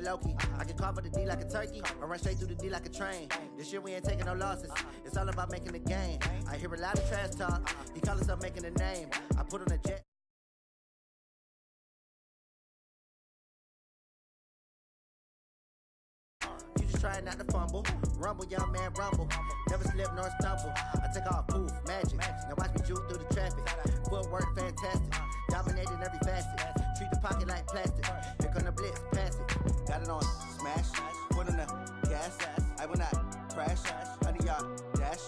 Loki, I can carve up the D like a turkey, or run straight through the D like a train. This year we ain't taking no losses. It's all about making the game. I hear a lot of trash talk. He call himself making a name. I put on a jet. You just try not to fumble. Rumble, young man, rumble. Never slip nor stumble. I take off, poof, magic. Now watch me juke through the traffic. Footwork fantastic. Dominating every facet. Treat the pocket like plastic. Here come the blitz, pass it. Got it on smash, put on the gas. I will not crash. Honey yard dash,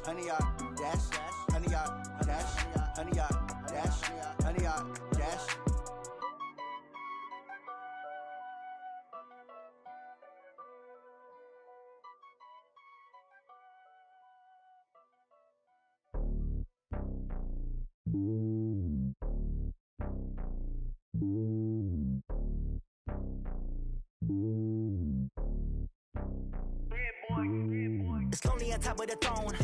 honey yard dash, honey yard dash, honey yard dash, honey yard dash. It's lonely on top of the throne.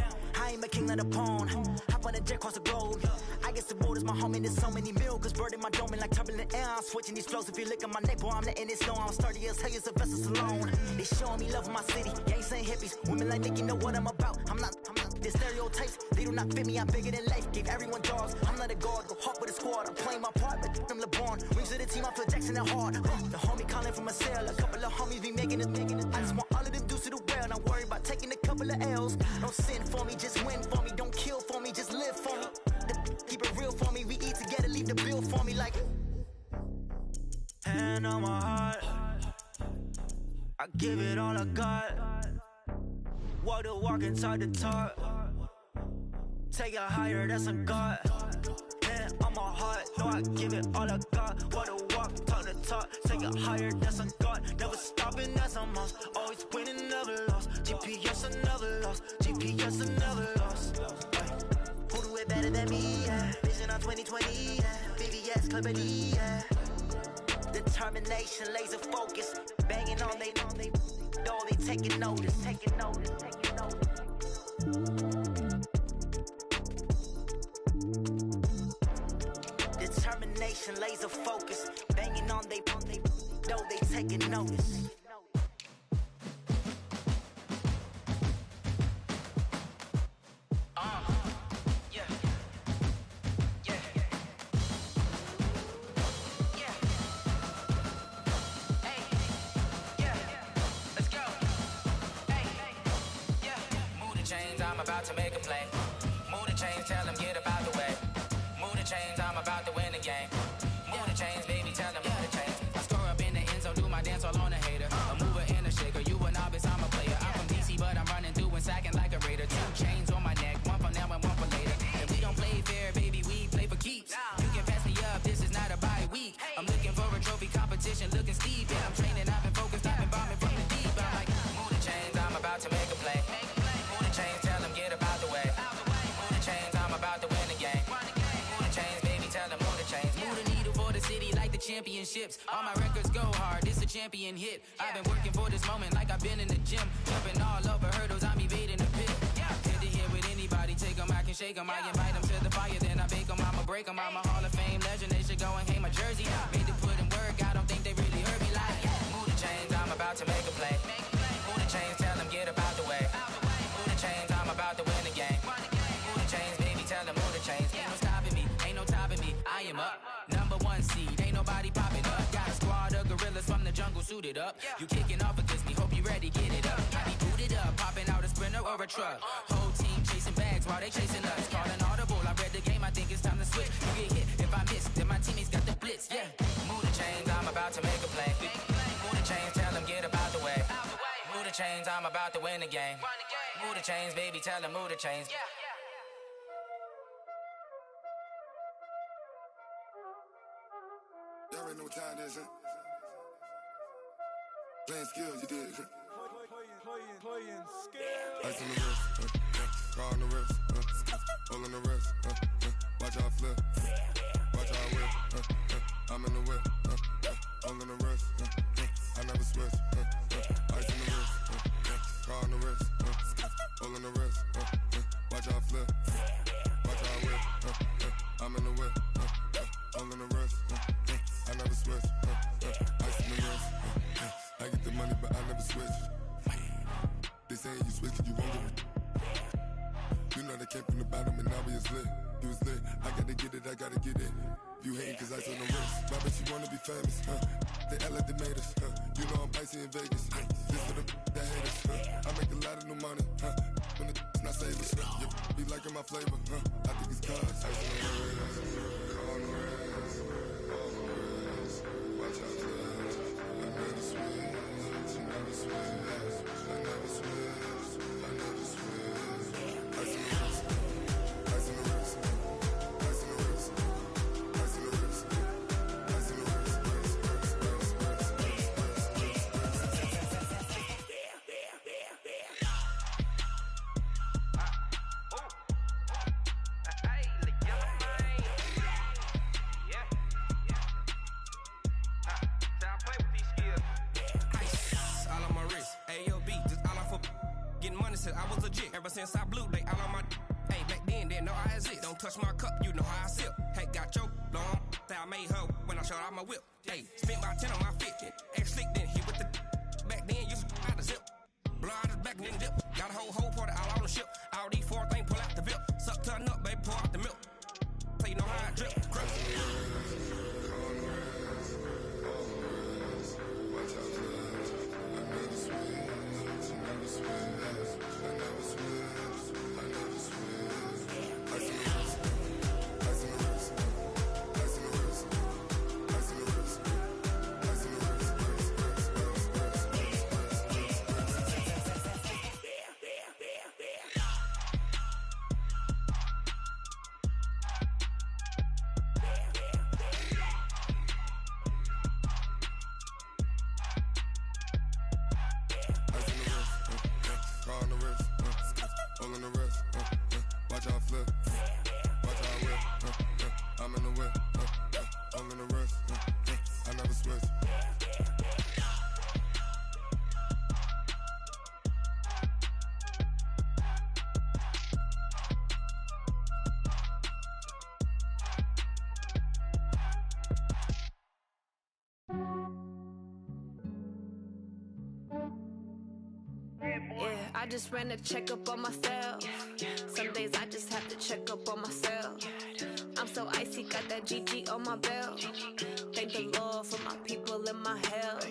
I ain't a king of the pawn. Hop on a jet across the globe. I guess the road is my home and there's so many milkers bird in my dome and like turbulent air. I'm switching these flows. If you look at my neck, boy, I'm letting it snow. I'm sturdy as hell, as a vessel alone. They showing me love in my city. Gangs ain't hippies. Women like Nicky know what I'm about. I'm not the stereotypes. They do not fit me. I'm bigger than life. Gave everyone dogs. I'm not a guard. Go hawk with a squad. I'm playing my part, but them LeBron. Rings to the team. I feel Jackson and hard. The homie calling from a cell. A couple of homies be making it. I just want all of them dudes to do well. Not worry about taking a couple of L's. Don't sin for me, just win for me. Don't kill for me, just live for me. Keep it real for me. We eat together, leave the bill for me like. Hand on my heart, I give it all I got. Walk the walk inside the talk. Take it higher, that's a God. Hand on my heart, no, I give it all I got. Walk the walk, talk the talk. Take it higher, that's a God. Never stopping, that's a must. Always winning, never lost. GPS, I never lost. GPS, I never lost. Who do it better than me? Yeah. Vision on 2020. Yeah. VVS, Clippity. Yeah. Determination, laser focus. Banging on they door, they taking notice. Taking notice, taking notice. Determination, laser focus. Banging on they door, they taking notice. About to make a play. Move the chains, tell them get about the way. Move the chains, I'm about to win the game. Move the chains, baby, tell them move the chains. I score up in the end zone, do my dance all on a hater. A mover and a shaker, you a novice, I'm a player. I'm from DC, but I'm running through and sacking like a raider. 2 chains on my neck, one for now and one for later. If we don't play fair, baby, we play for keeps. You can pass me up, this is not a bye week. I'm looking for a trophy competition, looking steep. Yeah, I'm training, I've been focused, I've been bombing from the deep. I'm like, move the chains, I'm about to make a play. Move the chains, tell them get about the way. Move the chains, I'm about to win the game. Move the chains, baby, tell them move the chains. Move the needle for the city like the championships. All my records go hard, this a champion hit. I've been working for this moment like I've been in the gym. Jumping all over hurdles, I'm evading the pit. Head to head with anybody, take them, I can shake them. I invite them to the fire, then I bake them, I'ma break them. I'm a Hall of Fame legend, they should go and hang my jersey. Made to put in work, I don't think they really heard me like. Move the chains, I'm about to make a play. Move the chains, tell them get about the way. Move the chains, I'm about to win the game. Move the chains, baby, tell them move the chains. Ain't no stopping me, ain't no topping me. I am up, #1 seed, ain't nobody popping up. Got a squad of gorillas from the jungle suited up. You kicking off against me, hope you ready, get it up. I be booted up, popping out a sprinter or a truck. Whole team chasing bags while they chasing us. Calling audible, I read the game, I think it's time to switch. You get hit, if I miss, then my teammates got the blitz, yeah. Move the chains, I'm about to make a play. Move the chains, tell them get about the way. Move the chains, I'm about to win the game. Move the chains, baby, tell them move the chains. Y'all already know what time it is, huh? Playing skills, you did, huh? Playing skills. Ice on the wrist, car on the wrist, hole on the wrist, watch how I flip, watch how I whip, I'm in the whip, hole on the wrist, I never switch, ice on the wrist, car on the wrist, hole on the wrist, watch how I flip, watch how I whip, I'm in the whip, hole on the wrist, I never switch, ice on the wrist, I saying you switch, you won't get it. You know they came from the bottom and now we is lit. You was lit, I gotta get it, I gotta get it. You hating cause ice on the wrist. Why bet you wanna be famous, huh? They act like they made us, huh? You know I'm icy in Vegas, huh? This for the that hate us, huh? I make a lot of new money, huh? When the not savers, huh? You be liking my flavor, huh? I think it's cause ice on the wrist, on the wrist, on the wrist. Watch out, cuz I never switch, I never switch, I never switch, I never switch. Ice on the wrist, ice on the wrist, ice on the wrist, ice on the wrist, ice on the wrist, all on my wrist, AOB, just all off of getting money since I was legit. Ever since I blew, they all on my. Hey, back then, didn't know I exist. Don't touch my cup, you know how I sip. Hey, got your long, that I made her when I showed out my whip. Hey, spent about 10 on my fit. Ex slick, then hit with the. Back then, used to out the zip. Blow out his back and then dip. Got a whole party all on the ship. All these four things, pull out the VIP. Suck, turn up, baby, pour out the milk. So you know how I drip. Crap. I just ran a checkup on myself. Some days I just have to check up on myself. I'm so icy, got that GG on my belt. Thank the Lord for my people and my health.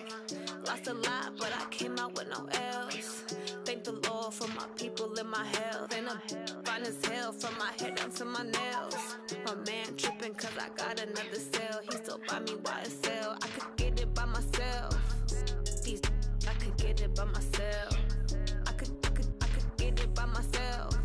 Lost a lot, but I came out with no else. Thank the Lord for my people and my health. And I'm fine as hell from my head down to my nails. My man tripping cause I got another cell. He still buy me YSL. I could get it by myself. These I could get it by myself. I could get it by myself.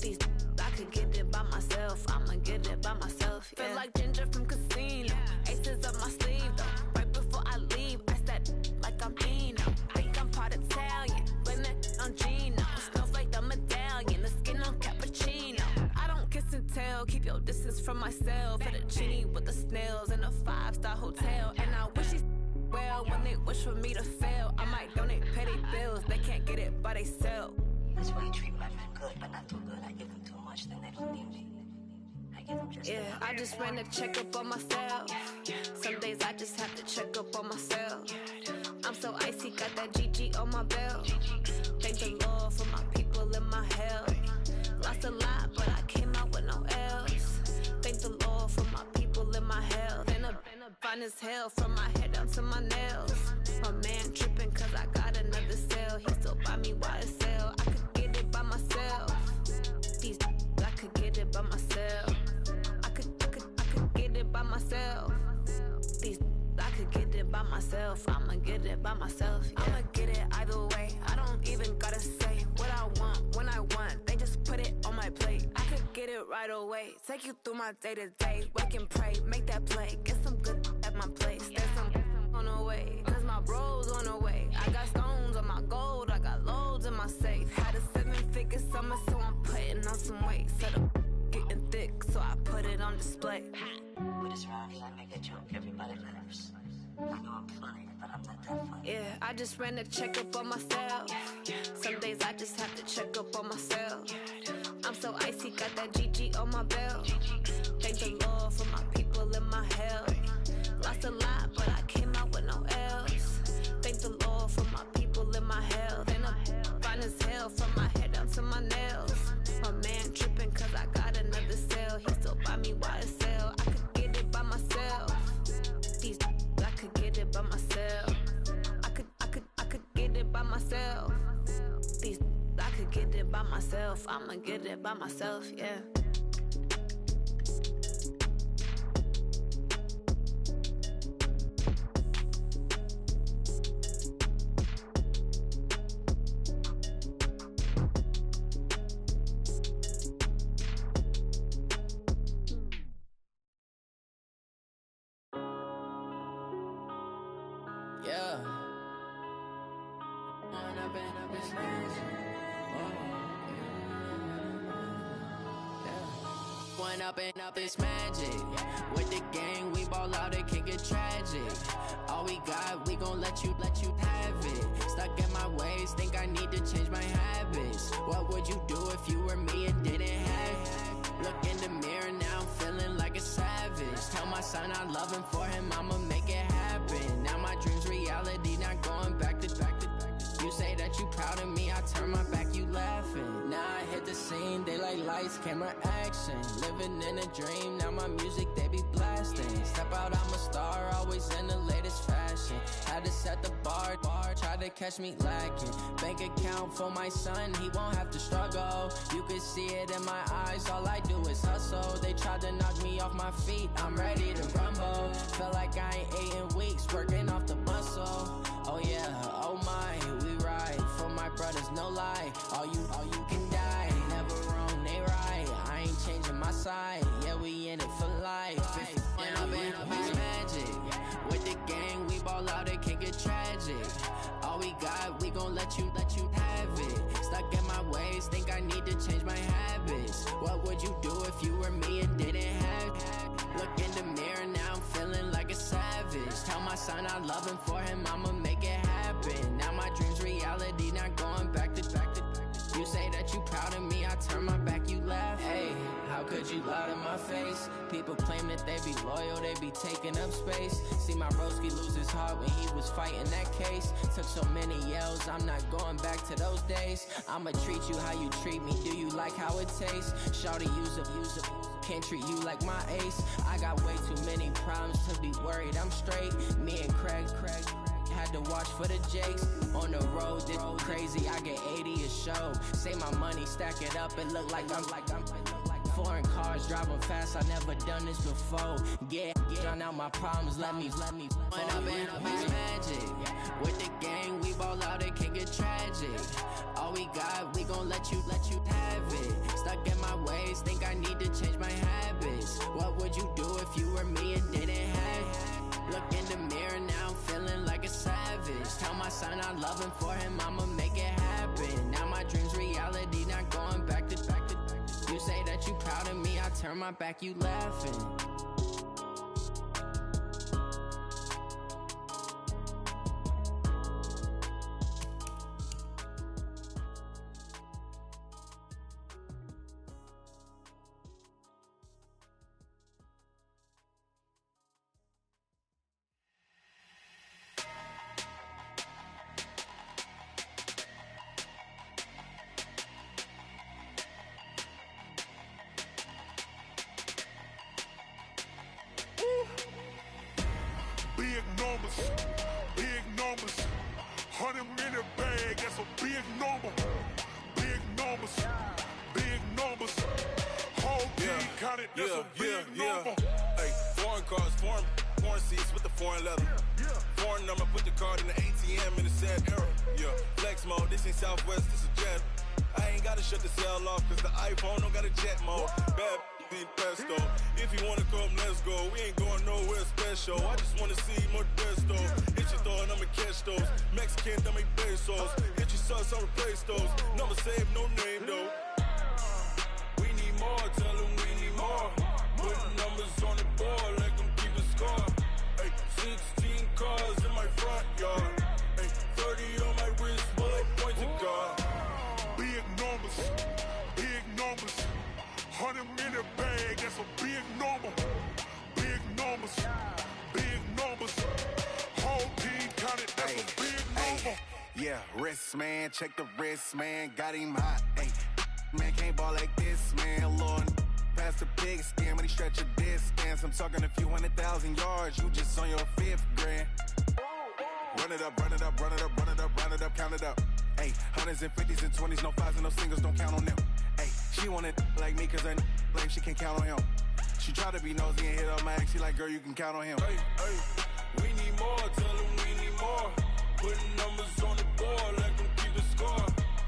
These I could get it by myself. I'ma get it by myself. Yeah. Feel like Ginger from Casino. Aces up my sleeve though. Right before I leave, I said like I'm Dino. Think I'm part Italian. Blame that on Gino. Snowflake the medallion. The skin on cappuccino. I don't kiss and tell. Keep your distance from myself. Fettuccine with the snails in a 5-star hotel. And I wish he's well when they wish for me to fail. I might donate, pay their bills. They can't get it by they sell. That's why you treat my friend good, but not too good. I give them too much, then they don't need me. I give them just I just ran a checkup on myself. Some days I just have to check up on myself. I'm so icy, got that GG on my belt. Thank the Lord for my people and my health. Lost a lot, but I came out with no else. Thank the Lord for my people and my health. And I'm fine as hell from my head down to my nails. My man tripping cause I got another cell. He still buy me YSL. I could get it by myself. These I could get it by myself. I could get it by myself. These I could get it by myself. I'ma get it by myself. Yeah. I'ma get it either way. I don't even gotta say what I want when I want. They just put it on my plate. I could get it right away. Take you through my day to day. Wake and pray, make that play. Get some good at my place. There's some on the way. Cause my bros on the way. I got stones on my gold. I got loads in my safe. Had a 7-figure summer, so I'm putting on some weight. Set up getting thick, so I put it on display. With this round here, I make a joke. Everybody laughs. I know I'm funny, but I'm not that funny. Yeah, I just ran a checkup on myself. Some days I just have to check up on myself. I'm so icy, got that GG on my belt. Thank the Lord for my people and my health. Lost a lot, but I came out with no else. Thank the Lord for my people and my health. And I'm fine as hell myself. I'ma get it by myself, yeah. Yeah. One up and up, it's magic. With the gang, we ball out, it can get tragic. All we got, we gon' let you have it. Stuck in my ways, think I need to change my habits. What would you do if you were me and didn't have it? Look in the mirror now, I'm feeling like a savage. Tell my son I love him, for him I'ma make it happen. Now my dream's reality, not going back to. You say that you proud of me, I turn my back, you laughing. Now I hit the scene, they like lights, camera, action. Living in a dream, now my music, they be blasting. Step out, I'm a star, always in the latest fashion. Had to set the bar, try to catch me lacking. Bank account for my son, he won't have to struggle. You can see it in my eyes, all I do is hustle. They tried to knock me off my feet, I'm ready to rumble. Felt like I ain't ate in weeks, working off the muscle. Oh yeah, oh my, we ride for my brothers, no lie. All you can die, never wrong, they right. I ain't changing my side, yeah, we in it for life. And I've been it's magic. With the gang, we ball out, it can get tragic. All we got, we gon' let you have it. Stuck in my ways, think I need to change my habits. What would you do if you were me and didn't have it? Look in the mirror, now I'm feeling like a savage. Tell my son I love him, for him I'ma make it happen. Now my dream's reality, not going back to. You say that you proud of me, I turn my back, you laugh. Hey, how could you lie to my face? People claim that they be loyal, they be taking up space. See my broski lose his heart when he was fighting that case. Took so many yells, I'm not going back to those days. I'ma treat you how you treat me, do you like how it tastes? Shawty, use up, can't treat you like my ace. I got way too many problems to be worried, I'm straight. Me and Craig had to watch for the Jakes. On the road, this crazy, I get 80 a show. Say my money, stack it up, it look like I'm foreign cars, driving fast, I never done this before. Yeah, drown out my problems, let me When I've been it's magic. With the gang, we ball out, it can get tragic. All we got, we gon' let you have it. Stuck in my ways, think I need to change my habits. What would you do if you were me and didn't have it? Look in the mirror, now I'm feeling like a savage. Tell my son I love him, for him I'ma make it happen. Now my dream's reality, not going back to. You say that you proud of me, I turn my back, you laughing. Big numbers, 100 minute bag, that's a big number. Big numbers, whole team counted, that's a big number. Hey, foreign cars, foreign seats with the foreign leather. Foreign number, put the card in the ATM in the sad era. Yeah, flex mode, this ain't Southwest, this is Jet. I ain't gotta shut the cell off, cause the iPhone don't got a jet mode. Bad need pesto. If you wanna come, let's go. We ain't going nowhere special. I just wanna see more desto. Hit your thought, I'ma catch those. Mexican, I'ma make pesos. Hit your sus, I'll replace those. Number save, no name though. We need more, tell them we need more. Put numbers on the board, let them keep a score. Hey, 16 cars in my front yard. Hey, 30 on my wrist, bullet point to God. Big numbers, 100 minute bag, that's a big number. Big numbers, whole team counted, that's a big number. Yeah, wrist man, check the wrist man, got him hot. Ay, man can't ball like this, man. Lord, past the pig skin when he stretch a distance. I'm talking a few 100,000 yards, you just on your 5th grand. Run it up, run it up, run it up, run it up, run it up, count it up. Hey, hundreds and fifties and 20s, no fives and no singles, don't count on them. Hey, she wanted like me cause her like she can count on him. She tried to be nosy and hit up my ex, she like, girl, you can count on him. Hey, we need more, tell them we need more. Putting numbers on the board, let them keep the score.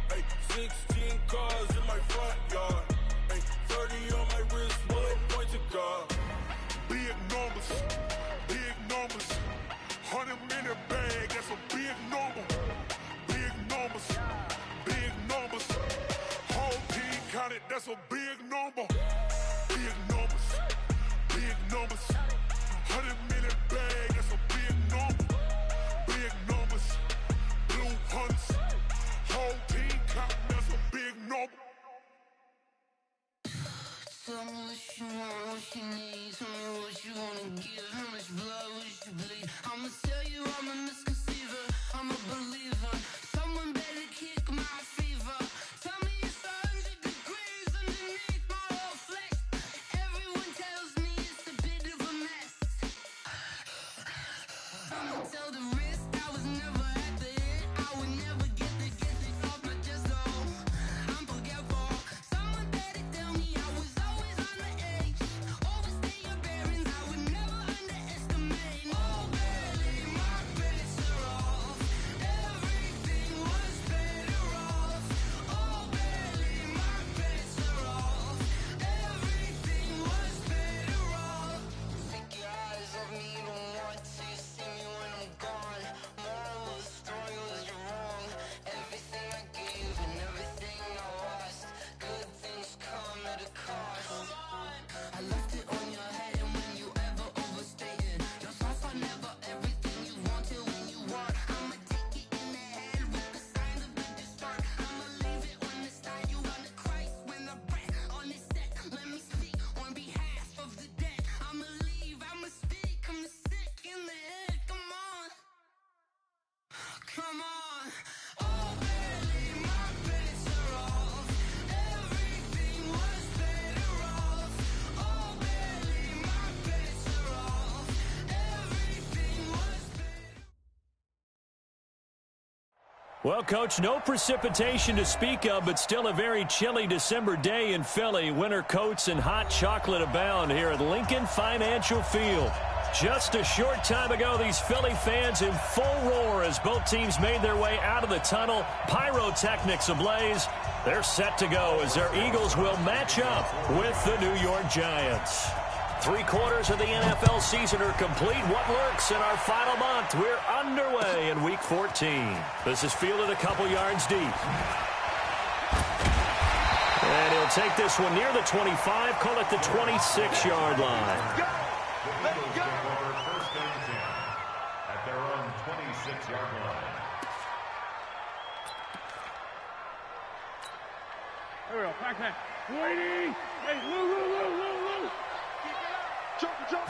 Hey, 16 cars in my front yard. Hey, 30 on my wrist, one point to guard. Big numbers, big numbers. 100-minute bag, that's a big number. Big numbers, big numbers. Whole team counted, that's a big number. Big numbers, big numbers. 100-minute bag, that's a big number. Big numbers, blue hunts. Whole team counting, that's a big number. Tell me what you want, what you need. Tell me what you wanna give. How much blood would you bleed? I'ma tell you I'm a misconceiver. I'm a believer. Someone better kick my fever. Tell me it's 100 degrees underneath my whole flesh. Everyone tells me it's a bit of a mess. I'ma tell the risk I was never at the end. I would never get it off my chest though. I'm forgetful. Someone better tell me I was always on the edge. Overstay your bearings, I would never underestimate. Oh barely, my credits are off. Everything was better off. Oh barely, my credits are off. Everything was better off. Take your eyes off me, you don't want to see me when I'm gone. Moral of the story was you're wrong. Everything I gave and everything I lost. Good things come at a cost. I left it on your head, and when you ever overstay it, your thoughts are never everything you wanted when you want. I'ma take it in the head with the signs of a distort. I'ma leave it on the side. You want to Christ when I breath on this set. Let me speak on behalf of the dead. I'ma leave, I'ma speak. I'm the sick in the head. Come on, come on. Oh, barely, my credits are off. Everything was better off. Oh, barely, my credits are off. Everything was better. Well, Coach, no precipitation to speak of, but still a very chilly December day in Philly. Winter coats and hot chocolate abound here at Lincoln Financial Field. Just a short time ago, these Philly fans in full roar as both teams made their way out of the tunnel. Pyrotechnics ablaze. They're set to go as their Eagles will match up with the New York Giants. 3/4 of the NFL season are complete. What lurks in our final month? We're underway in Week 14. This is fielded a couple yards deep. And he'll take this one near the 25, call it the 26-yard line. Eagles get over first and 10 at their own 26-yard line. There we go. Back hand. Waiting. Hey, Lou. Jump.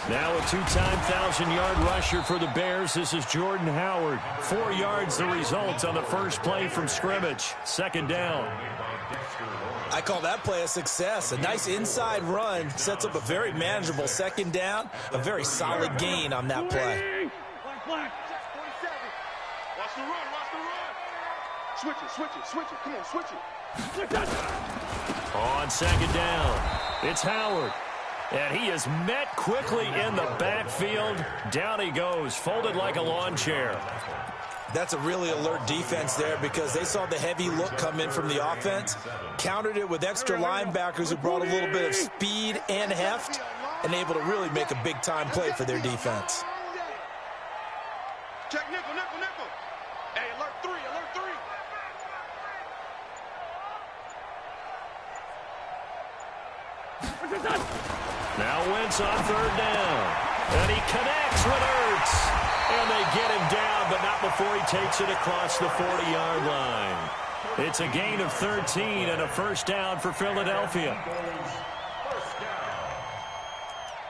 Now a two-time 1,000-yard rusher for the Bears. This is Jordan Howard. 4 yards the result on the first play from scrimmage. Second down. I call that play a success. A nice inside run sets up a very manageable second down. A very solid gain on that play. Black. 47. Watch the run. Switch it. Come on, switch it. On second down, it's Howard. And he is met quickly in the backfield. Down he goes, folded like a lawn chair. That's a really alert defense there because they saw the heavy look come in from the offense, countered it with extra linebackers who brought a little bit of speed and heft, and able to really make a big-time play for their defense. Check nickel. Hey, alert three. Now Wentz on third down. And he connects with Ertz. And they get him down, but not before he takes it across the 40-yard line. It's a gain of 13 and a first down for Philadelphia.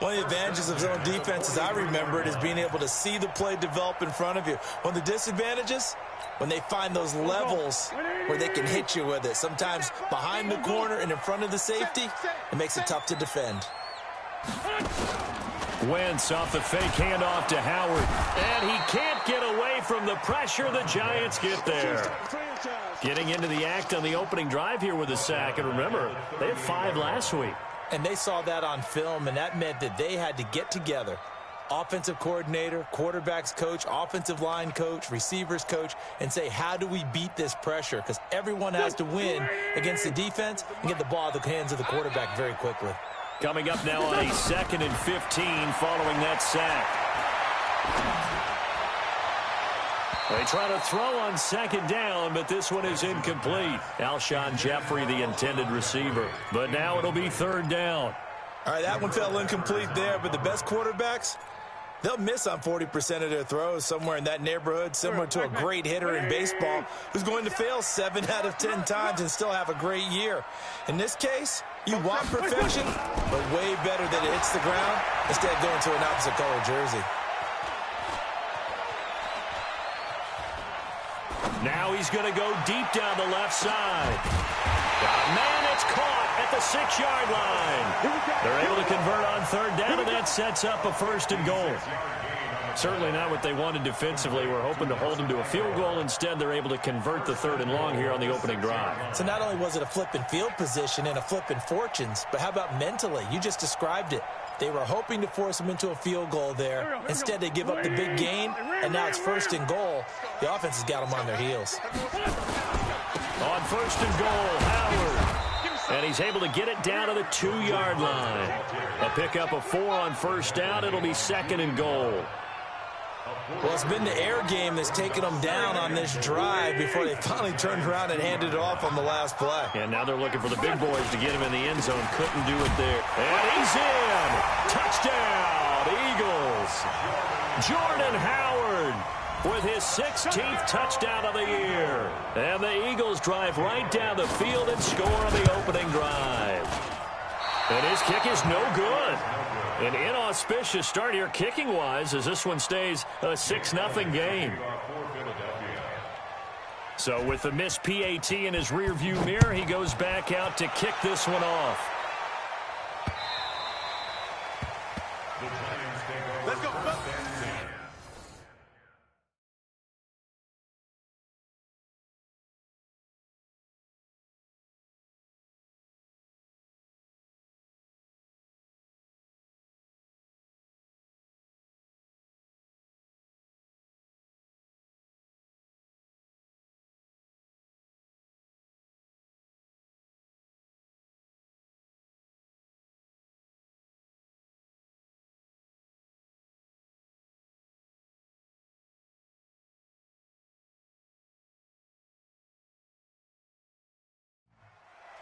One of the advantages of zone defense, as I remember it, is being able to see the play develop in front of you. One of the disadvantages, when they find those levels where they can hit you with it. Sometimes behind the corner and in front of the safety, it makes it tough to defend. Wentz off the fake handoff to Howard. And he can't get away from the pressure. The Giants get there. Getting into the act on the opening drive here with a sack. And remember, they had 5 last week. And they saw that on film, and that meant that they had to get together. Offensive coordinator, quarterbacks coach, offensive line coach, receivers coach, and say, how do we beat this pressure? Because everyone has to win against the defense and get the ball out of the hands of the quarterback very quickly. Coming up now on a 2nd and 15 following that sack. They try to throw on 2nd down, but this one is incomplete. Alshon Jeffrey, the intended receiver. But now it'll be 3rd down. All right, that one fell incomplete there, but the best quarterbacks, they'll miss on 40% of their throws, somewhere in that neighborhood, similar to a great hitter in baseball who's going to fail 7 out of 10 times and still have a great year. In this case, you want perfection, but way better that it hits the ground instead of going to an opposite color jersey. Now he's going to go deep down the left side. Man, it's caught at the 6-yard line. They're able to convert on 3rd down, and that sets up a 1st and goal. Certainly not what they wanted defensively. We're hoping to hold them to a field goal. Instead, they're able to convert the 3rd and long here on the opening drive. So not only was it a flipping field position and a flipping fortunes, but how about mentally? You just described it. They were hoping to force them into a field goal there. Instead, they give up the big gain, and now it's 1st and goal. The offense has got them on their heels. On 1st and goal, Howard. And he's able to get it down to the 2-yard line. A pickup of 4 on 1st down. It'll be 2nd and goal. Well, it's been the air game that's taken them down on this drive before they finally turned around and handed it off on the last play. And now they're looking for the big boys to get him in the end zone. Couldn't do it there. And he's in. Touchdown, Eagles. Jordan Howard with his 16th touchdown of the year. And the Eagles drive right down the field and score on the opening drive. And his kick is no good. An inauspicious start here kicking-wise as this one stays a 6-0 game. So with the missed PAT in his rearview mirror, he goes back out to kick this one off. Let's go.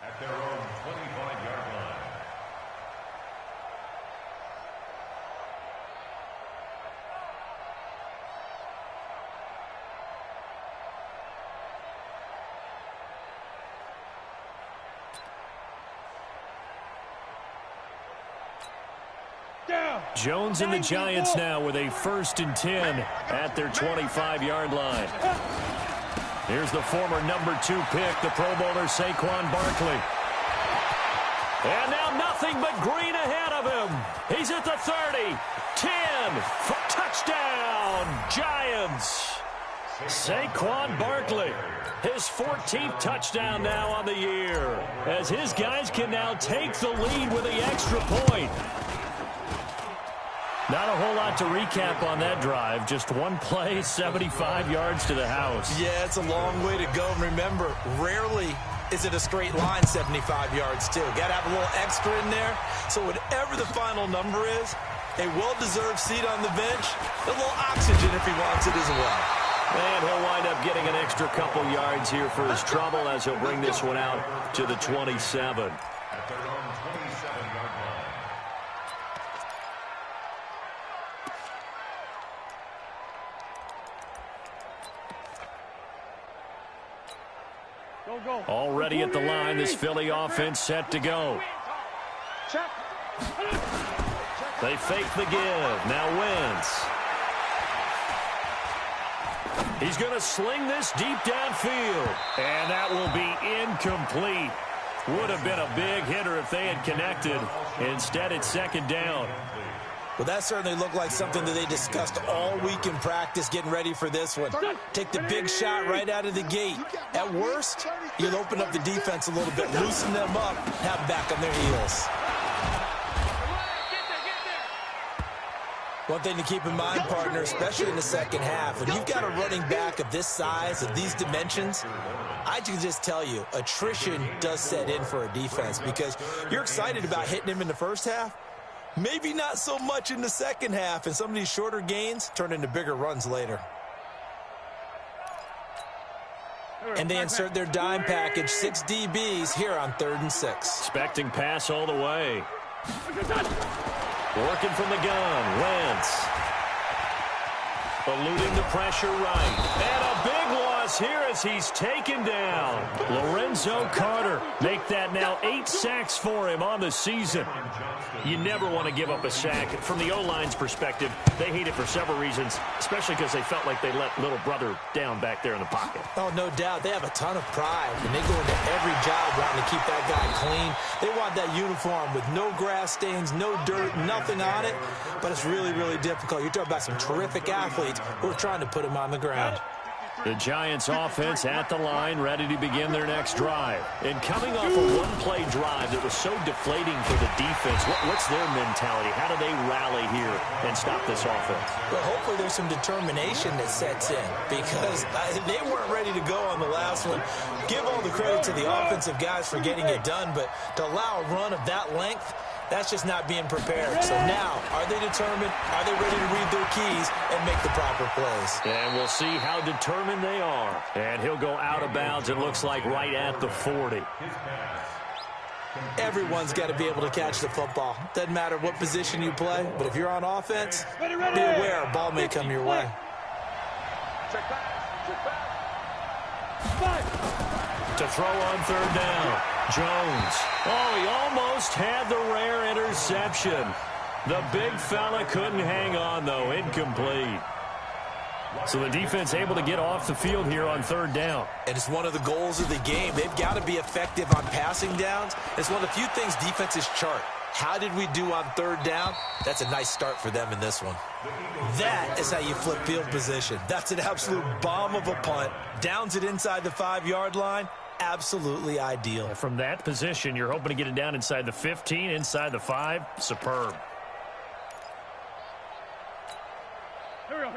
At their own 25-yard line. Jones and the Giants now with a 1st and 10 at their 25-yard line. Here's the former number 2 pick, the Pro Bowler Saquon Barkley. And now nothing but green ahead of him. He's at the 30, 10, touchdown, Giants. Saquon Barkley, his 14th touchdown now on the year, as his guys can now take the lead with the extra point. Not a whole lot to recap on that drive. Just one play, 75 yards to the house. Yeah, it's a long way to go. And remember, rarely is it a straight line 75 yards, too. Got to have a little extra in there. So whatever the final number is, a well-deserved seat on the bench, a little oxygen if he wants it as well. And he'll wind up getting an extra couple yards here for his trouble as he'll bring this one out to the 27. At their own 27-yard line. Already at the line, this Philly offense set to go. They fake the give. Now Wentz. He's going to sling this deep downfield. And that will be incomplete. Would have been a big hitter if they had connected. Instead, it's 2nd down. Well, that certainly looked like something that they discussed all week in practice getting ready for this one. Take the big shot right out of the gate. At worst, you'll open up the defense a little bit, loosen them up, have them back on their heels. One thing to keep in mind, partner, especially in the second half, when you've got a running back of this size, of these dimensions, I can just tell you, attrition does set in for a defense because you're excited about hitting him in the first half, maybe not so much in the second half, and some of these shorter gains turn into bigger runs later. And they insert their dime package, 6 DBs here on 3rd and 6. Expecting pass all the way. Working from the gun, Wentz. Eluding the pressure right. And a big loss here as he's taken down. Lorenzo Carter make that now 8 sacks for him on the season. You never want to give up a sack. From the O-line's perspective, they hate it for several reasons, especially because they felt like they let little brother down back there in the pocket. Oh, no doubt. They have a ton of pride, and they go into every job wanting to keep that guy clean. They want that uniform with no grass stains, no dirt, nothing on it, but it's really, really difficult. You're talking about some terrific athletes who are trying to put him on the ground. The Giants offense at the line, ready to begin their next drive. And coming off a one-play drive that was so deflating for the defense, what's their mentality? How do they rally here and stop this offense? Well, hopefully there's some determination that sets in because they weren't ready to go on the last one. Give all the credit to the offensive guys for getting it done, but to allow a run of that length, that's just not being prepared. So now, are they determined? Are they ready to read their keys and make the proper plays? And we'll see how determined they are. And he'll go out of bounds, it looks like, right at the 40. Everyone's got to be able to catch the football. Doesn't matter what position you play, but if you're on offense, be aware a ball may come your way. To throw on 3rd down. Jones. Oh, he almost had the rare interception. The big fella couldn't hang on, though. Incomplete. So the defense able to get off the field here on 3rd down. And it's one of the goals of the game. They've got to be effective on passing downs. It's one of the few things defenses chart. How did we do on 3rd down? That's a nice start for them in this one. That is how you flip field position. That's an absolute bomb of a punt. Downs it inside the 5-yard line. Absolutely ideal. From that position, you're hoping to get it down inside the 15, inside the 5. Superb.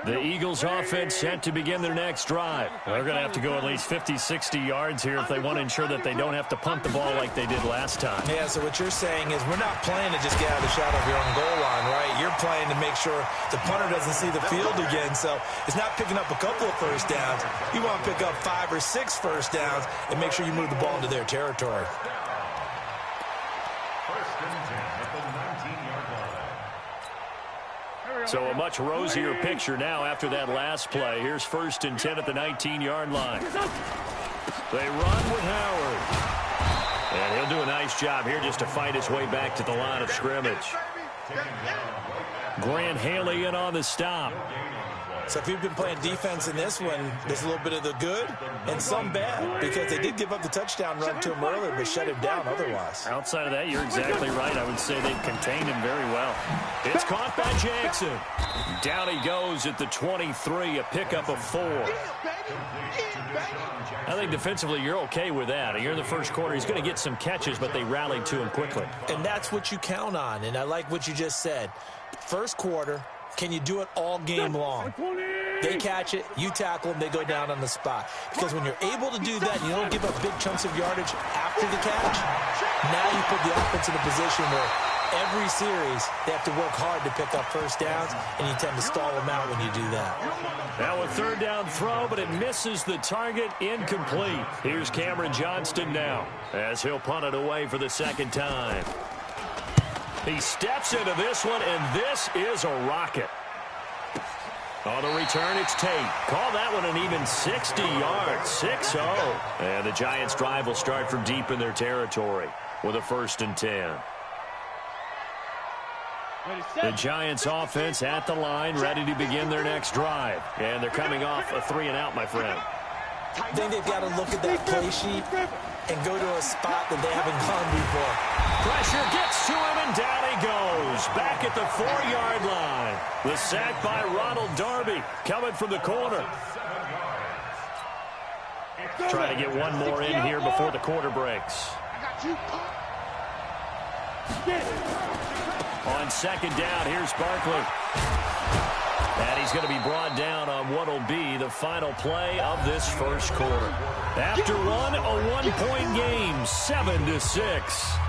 The Eagles offense set to begin their next drive. They're going to have to go at least 50, 60 yards here if they want to ensure that they don't have to punt the ball like they did last time. Yeah, so what you're saying is we're not playing to just get out of the shadow of your own goal line, right? You're playing to make sure the punter doesn't see the field again. So it's not picking up a couple of first downs. You want to pick up 5 or 6 first downs and make sure you move the ball into their territory. So a much rosier picture now after that last play. Here's 1st and 10 at the 19-yard line. They run with Howard. And he'll do a nice job here just to fight his way back to the line of scrimmage. Grant Haley in on the stop. So if you've been playing defense in this one, there's a little bit of the good and some bad because they did give up the touchdown run to him earlier but shut him down otherwise. Outside of that, you're exactly right. I would say they've contained him very well. It's caught by Jackson. Down he goes at the 23, a pickup of 4. I think defensively you're okay with that. You're in the first quarter. He's going to get some catches, but they rallied to him quickly. And that's what you count on, and I like what you just said. First quarter, can you do it all game long? They catch it, you tackle them, they go down on the spot. Because when you're able to do that and you don't give up big chunks of yardage after the catch, now you put the offense in a position where every series they have to work hard to pick up first downs, and you tend to stall them out when you do that. Now a 3rd down throw, but it misses the target, incomplete. Here's Cameron Johnston now as he'll punt it away for the 2nd time. He steps into this one, and this is a rocket. On the return, it's Tate. Call that one an even 60 yards, 6-0. And the Giants' drive will start from deep in their territory with a 1st and 10. The Giants' offense at the line, ready to begin their next drive. And they're coming off a 3-and-out, my friend. I think they've got to look at that play sheet and go to a spot that they haven't gone before. Pressure gets to him, and down he goes. Back at the 4-yard line. The sack by Ronald Darby coming from the corner. Try to get one more in here before the quarter breaks. On second down, here's Barkley. And he's going to be brought down on what will be the final play of this first quarter. After one, a 1-point game, 7-6.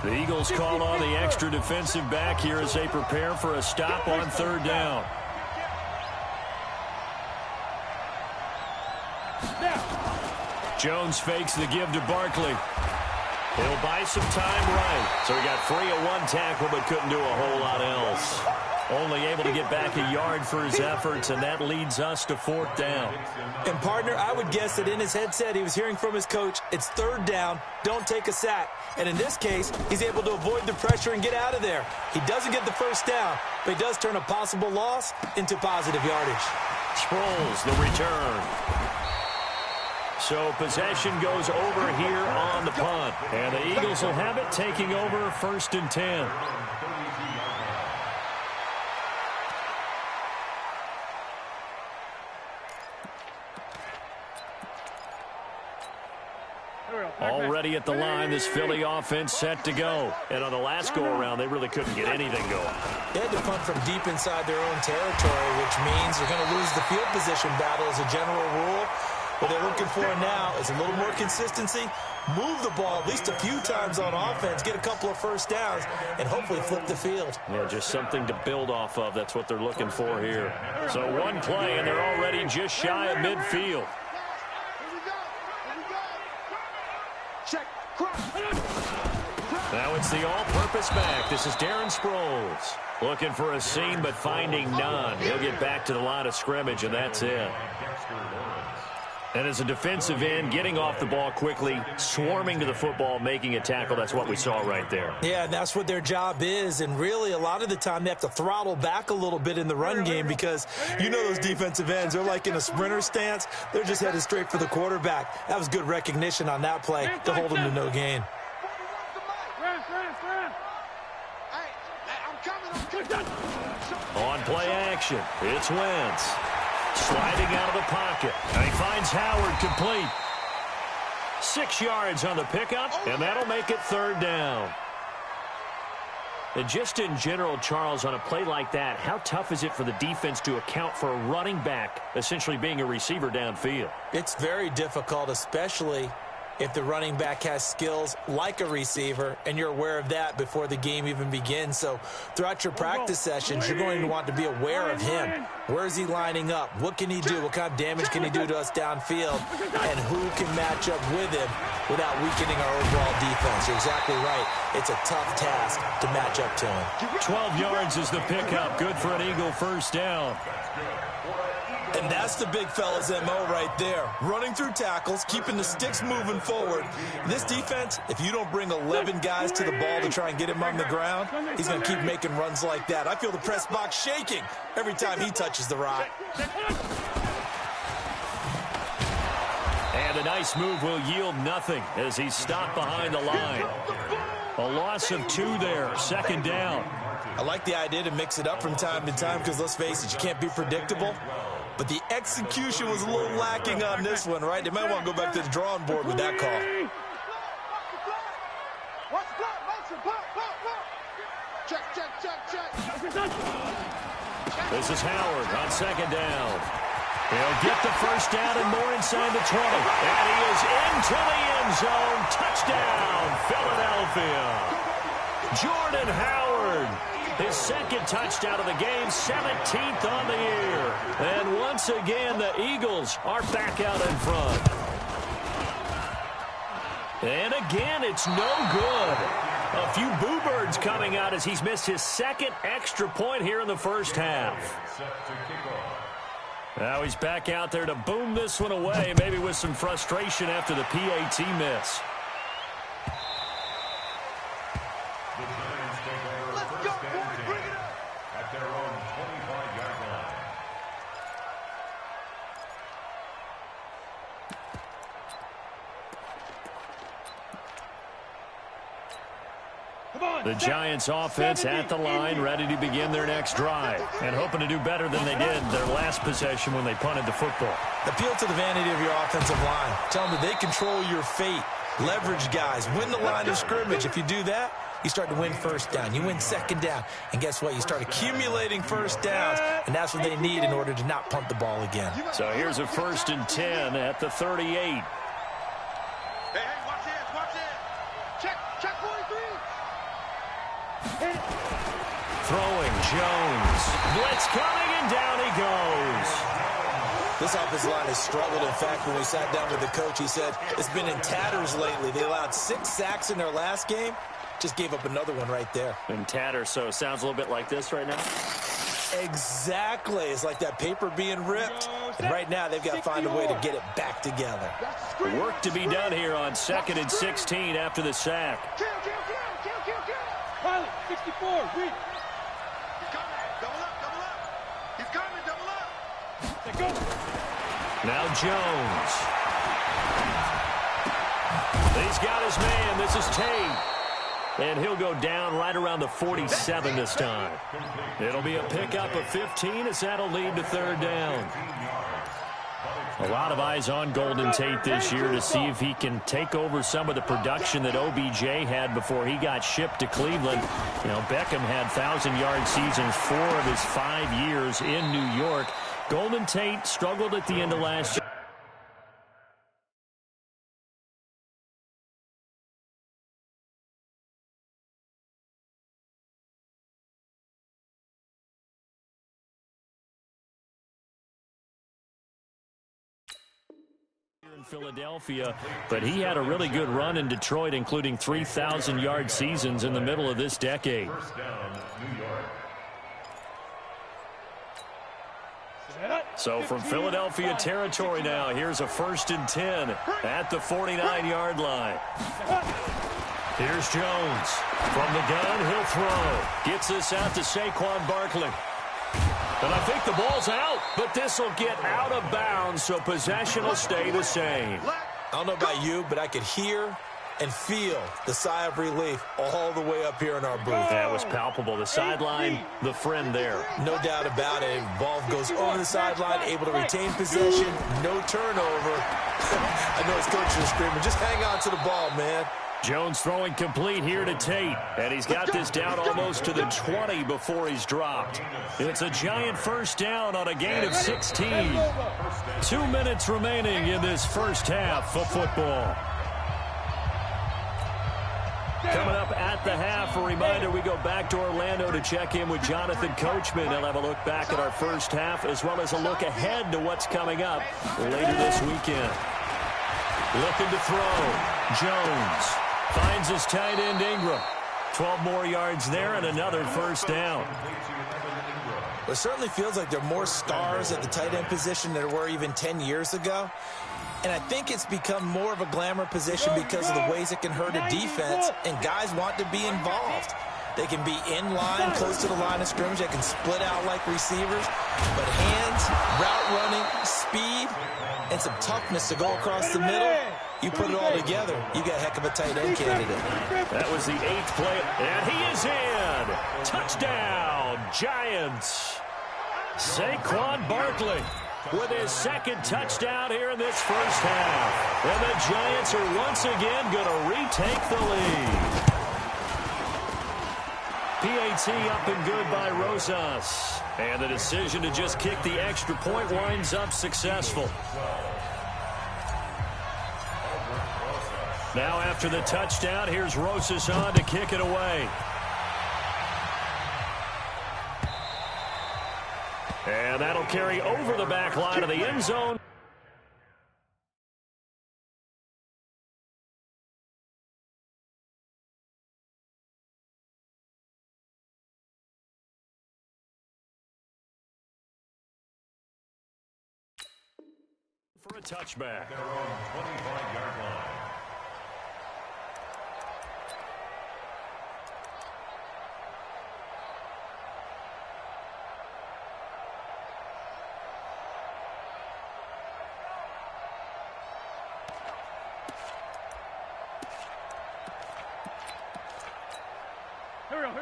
The Eagles call on the extra defensive back here as they prepare for a stop on third down. Jones fakes the give to Barkley. He'll buy some time right. So he got free of one tackle but couldn't do a whole lot else. Only able to get back a yard for his efforts, and that leads us to fourth down. And, partner, I would guess that in his headset he was hearing from his coach, it's third down, don't take a sack. And in this case, he's able to avoid the pressure and get out of there. He doesn't get the first down, but he does turn a possible loss into positive yardage. Sproles, the return. So possession goes over here on the punt. And the Eagles will have it, taking over 1st and 10. Already at the line, this Philly offense set to go. And on the last go-around, they really couldn't get anything going. They had to punt from deep inside their own territory, which means they're going to lose the field position battle as a general rule. What they're looking for now is a little more consistency, move the ball at least a few times on offense, get a couple of first downs, and hopefully flip the field. Yeah, just something to build off of. That's what they're looking for here. So one play, and they're already just shy of midfield. Now it's the all-purpose back. This is Darren Sproles. Looking for a seam, but finding none. He'll get back to the line of scrimmage, and that's it. And as a defensive end, getting off the ball quickly, swarming to the football, making a tackle, that's what we saw right there. Yeah, that's what their job is. And really, a lot of the time, they have to throttle back a little bit in the run game because you know those defensive ends, they're like in a sprinter stance. They're just headed straight for the quarterback. That was good recognition on that play to hold them to no gain. On play action, it's Wentz. Sliding out of the pocket. And he finds Howard complete. 6 yards on the pickup, and that'll make it third down. And just in general, Charles, on a play like that, how tough is it for the defense to account for a running back essentially being a receiver downfield? It's very difficult, especially if the running back has skills like a receiver, and you're aware of that before the game even begins. So throughout your practice sessions, you're going to want to be aware of him. Where is he lining up? What can he do? What kind of damage can he do to us downfield? And who can match up with him without weakening our overall defense? You're exactly right. It's a tough task to match up to him. 12 yards is the pickup. Good for an Eagle first down. And that's the big fella's MO right there. Running through tackles, keeping the sticks moving forward. This defense, if you don't bring 11 guys to the ball to try and get him on the ground, he's going to keep making runs like that. I feel the press box shaking every time he touches the rock. And a nice move will yield nothing as he's stopped behind the line. A loss of 2 there, second down. I like the idea to mix it up from time to time because, let's face it, you can't be predictable. But the execution was a little lacking on this one, right? They might want to go back to the drawing board with that call. This is Howard on second down. He'll get the first down and more inside the 20. And he is into the end zone. Touchdown, Philadelphia. Jordan Howard. His second touchdown of the game, 17th on the year. And once again, the Eagles are back out in front. And again, it's no good. A few boo birds coming out as he's missed his second extra point here in the first half. Now he's back out there to boom this one away, maybe with some frustration after the PAT miss. The Giants offense at the line, ready to begin their next drive, and hoping to do better than they did their last possession when they punted the football. Appeal to the vanity of your offensive line. Tell them that they control your fate. Leverage guys. Win the line of scrimmage. If you do that, you start to win first down. You win second down. And guess what? You start accumulating first downs, and that's what they need in order to not punt the ball again. So here's a 1st and 10 at the 38. Hey, watch this, watch this. Check 43. Throwing, Jones. Blitz coming, and down he goes. This offensive line has struggled. In fact, when we sat down with the coach, he said it's been in tatters lately. They allowed 6 sacks in their last game. Just gave up another one right there. In tatters, so it sounds a little bit like this right now? Exactly. It's like that paper being ripped. And right now, they've got to find a way to get it back together. Work to be done here on 2nd and 16 after the sack. Pilot, 64, read. He's coming, double up. He's coming, double up. Let's go. Now Jones. He's got his man. This is Tate. And he'll go down right around the 47 this time. It'll be a pickup of 15 as that'll lead to 3rd down. A lot of eyes on Golden Tate this year to see if he can take over some of the production that OBJ had before he got shipped to Cleveland. You know, Beckham had 1,000-yard seasons 4 of his 5 years in New York. Golden Tate struggled at the end of last year. In Philadelphia, but he had a really good run in Detroit, including 3,000-yard seasons in the middle of this decade. So from Philadelphia territory now, here's a 1st and 10 at the 49-yard line. Here's Jones. From the gun, he'll throw. Gets this out to Saquon Barkley. And I think the ball's out, but this will get out of bounds, so possession will stay the same. I don't know about you, but I could hear and feel the sigh of relief all the way up here in our booth. That was palpable. The sideline, the friend there. No doubt about it. Ball goes over the sideline, able to retain possession, no turnover. I know his coach is screaming, just hang on to the ball, man. Jones throwing complete here to Tate, and he's got this down almost to the 20 before he's dropped. It's a Giant 1st down on a gain of 16. 2 minutes remaining in this first half of football. Coming up at the half, a reminder, we go back to Orlando to check in with Jonathan Coachman. He'll have a look back at our first half as well as a look ahead to what's coming up later this weekend. Looking to throw. Jones finds his tight end Ingram. 12 more yards there and another 1st down. Well, it certainly feels like there are more stars at the tight end position than there were even 10 years ago. And I think it's become more of a glamour position because of the ways it can hurt a defense, and guys want to be involved. They can be in line, close to the line of scrimmage. They can split out like receivers. But hands, route running, speed, and some toughness to go across the middle, you put it all together, you got a heck of a tight end candidate. That was the 8th play, and he is in. Touchdown, Giants. Saquon Barkley with his 2nd touchdown here in this first half. And the Giants are once again going to retake the lead. PAT up and good by Rosas. And the decision to just kick the extra point winds up successful. Now after the touchdown, here's Rosas on to kick it away. And that'll carry over the back line of the end zone. For a touchback. Their own 25-yard line.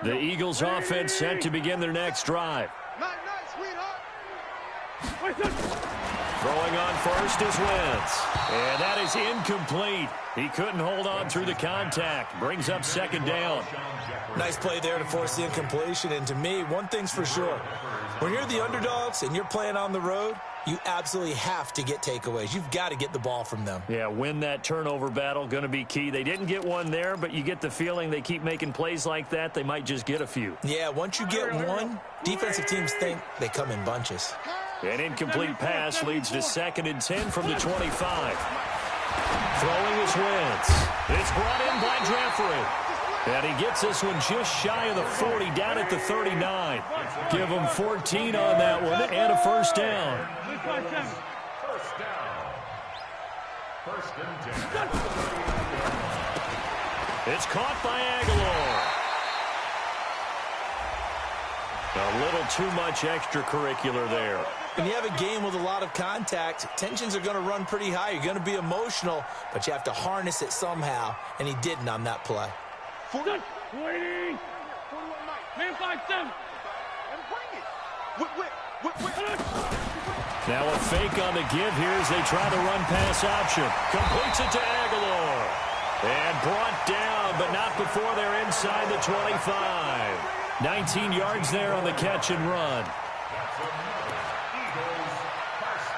The Eagles offense set to begin their next drive. Throwing on first is Wentz. And that is incomplete. He couldn't hold on through the contact. Brings up second down. Nice play there to force the incompletion. And to me, one thing's for sure. When you're the underdogs and you're playing on the road, you absolutely have to get takeaways. You've got to get the ball from them. Yeah, win that turnover battle, going to be key. They didn't get one there, but you get the feeling they keep making plays like that, they might just get a few. Yeah, once you get one, defensive teams think they come in bunches. An incomplete pass leads to 2nd and 10 from the 25. Throwing is Wentz. It's brought in by Jeffrey. And he gets this one just shy of the 40, down at the 39. Give him 14 on that one and a first down. First down. 1st and 10. It's caught by Aguilar. A little too much extracurricular there. When you have a game with a lot of contact, tensions are going to run pretty high. You're going to be emotional, but you have to harness it somehow, and he didn't on that play. Waiting. Man 5-7. Now a fake on the give here as they try the run-pass option. Completes it to Aguilar. And brought down, but not before they're inside the 25. 19 yards there on the catch and run.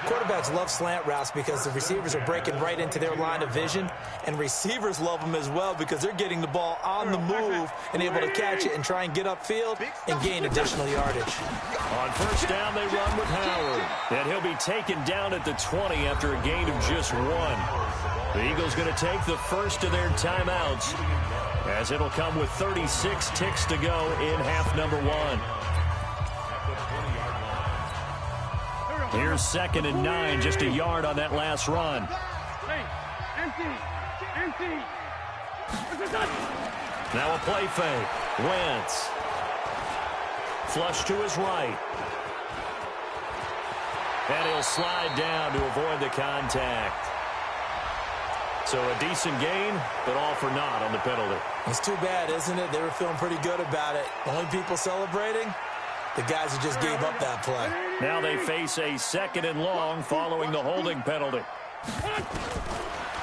Quarterbacks love slant routes because the receivers are breaking right into their line of vision, and receivers love them as well because they're getting the ball on the move and able to catch it and try and get upfield and gain additional yardage. On first down, they run with Howard, and he'll be taken down at the 20 after a gain of just 1. The Eagles going to take the first of their timeouts as it'll come with 36 ticks to go in half number 1. Here's 2nd and 9, just a yard on that last run. Empty. Now a play fake. Wentz. Flush to his right. And he'll slide down to avoid the contact. So a decent gain, but all for naught on the penalty. It's too bad, isn't it? They were feeling pretty good about it. Only people celebrating, the guys who just gave up that play. Now they face a 2nd and long following the holding penalty.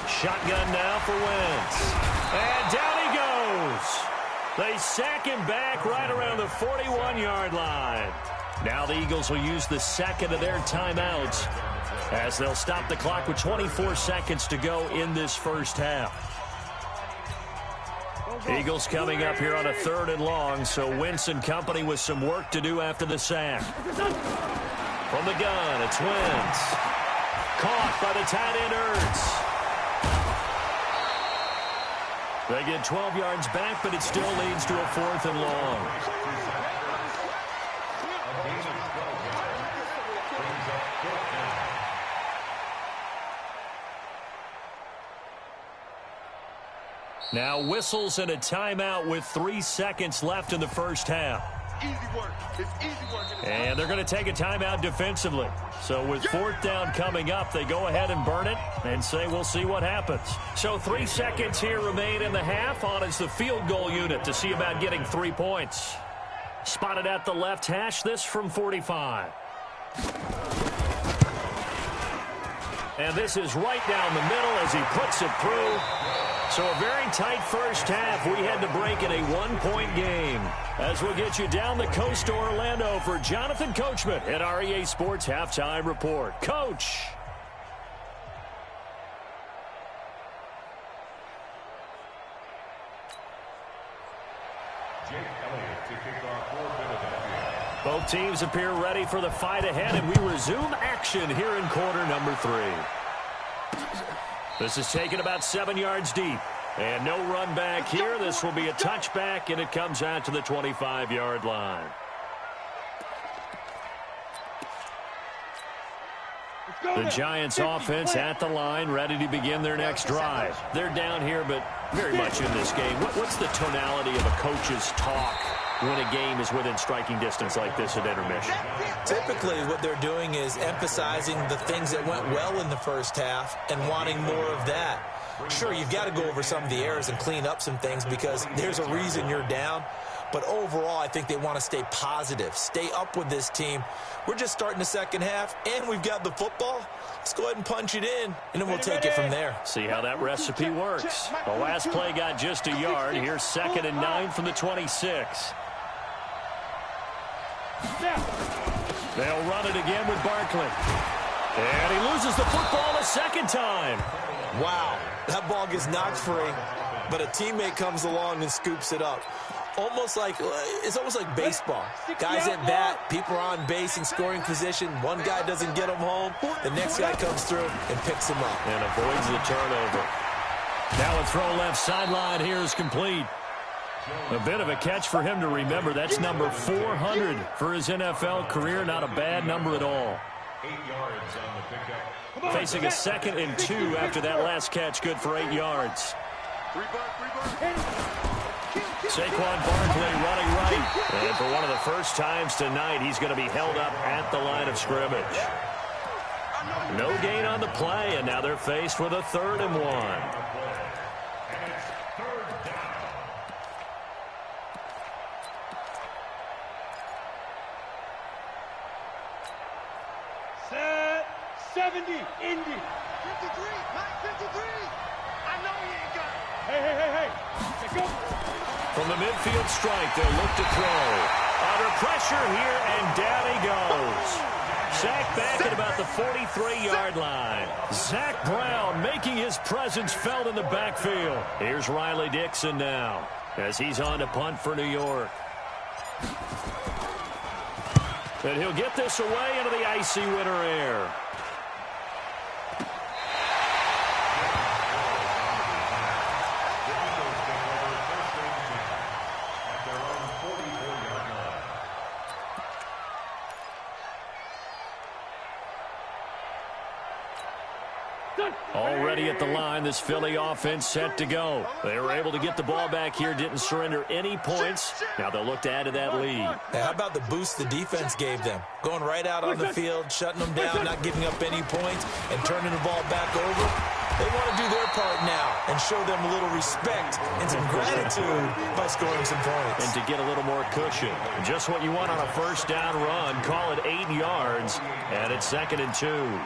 Shotgun now for Wentz. And down he goes. They sack him back right around the 41-yard line. Now the Eagles will use the 2nd of their timeouts as they'll stop the clock with 24 seconds to go in this first half. Eagles coming up here on a 3rd and long, so Wentz and company with some work to do after the sack. From the gun, it's Wentz. Caught by the tight end Ertz. They get 12 yards back, but it still leads to a 4th and long. Now whistles and a timeout with 3 seconds left in the first half. Easy work. It's easy work. And they're going to take a timeout defensively. So with 4th down coming up, they go ahead and burn it and say we'll see what happens. So 3 seconds here remain in the half. On is the field goal unit to see about getting 3 points. Spotted at the left hash, this from 45. And this is right down the middle as he puts it through. So a very tight first half. We had to break in a 1-point game. As we'll get you down the coast to Orlando for Jonathan Coachman at our EA Sports Halftime Report. Coach. Both teams appear ready for the fight ahead, and we resume action here in quarter number 3. This is taken about 7 yards deep. And no run back here. This will be a touchback, and it comes out to the 25-yard line. The Giants offense at the line, ready to begin their next drive. They're down here, but very much in this game. What's the tonality of a coach's talk when a game is within striking distance like this at intermission? Typically, what they're doing is emphasizing the things that went well in the first half and wanting more of that. Sure, you've got to go over some of the errors and clean up some things because there's a reason you're down. But overall, I think they want to stay positive, stay up with this team. We're just starting the second half, and we've got the football. Let's go ahead and punch it in, and then we'll take it from there. See how that recipe works. The last play got just a yard. Here's 2nd and 9 from the 26. They'll run it again with Barkley. And he loses the football a second time. Wow, that ball gets knocked free, but a teammate comes along and scoops it up. It's almost like baseball. Guys at bat, people are on base in scoring position. One guy doesn't get them home. The next guy comes through and picks them up. And avoids the turnover. Now a throw left sideline here is complete. A bit of a catch for him to remember. That's number 400 for his NFL career. Not a bad number at all. 8 yards on the pickup. Facing a 2nd and 2 after that last catch. Good for 8 yards. Saquon Barkley running right. And for one of the first times tonight, he's going to be held up at the line of scrimmage. No gain on the play, and now they're faced with a 3rd and 1. Set 70, Indy. 53, Mike 53. I know he ain't got it. Hey. Let's go. From the midfield strike, they'll look to throw. Under pressure here, and down he goes. Sacked back at about the 43-yard line. Zach Brown making his presence felt in the backfield. Here's Riley Dixon now as he's on to punt for New York. And he'll get this away into the icy winter air. Already at the line, this Philly offense set to go. They were able to get the ball back here, didn't surrender any points. Now they'll look to add to that lead. Hey, how about the boost the defense gave them? Going right out on the field, shutting them down, not giving up any points, and turning the ball back over. They want to do their part now and show them a little respect and some gratitude by scoring some points. And to get a little more cushion. Just what you want on a first down run. Call it 8 yards, and it's 2nd and 2.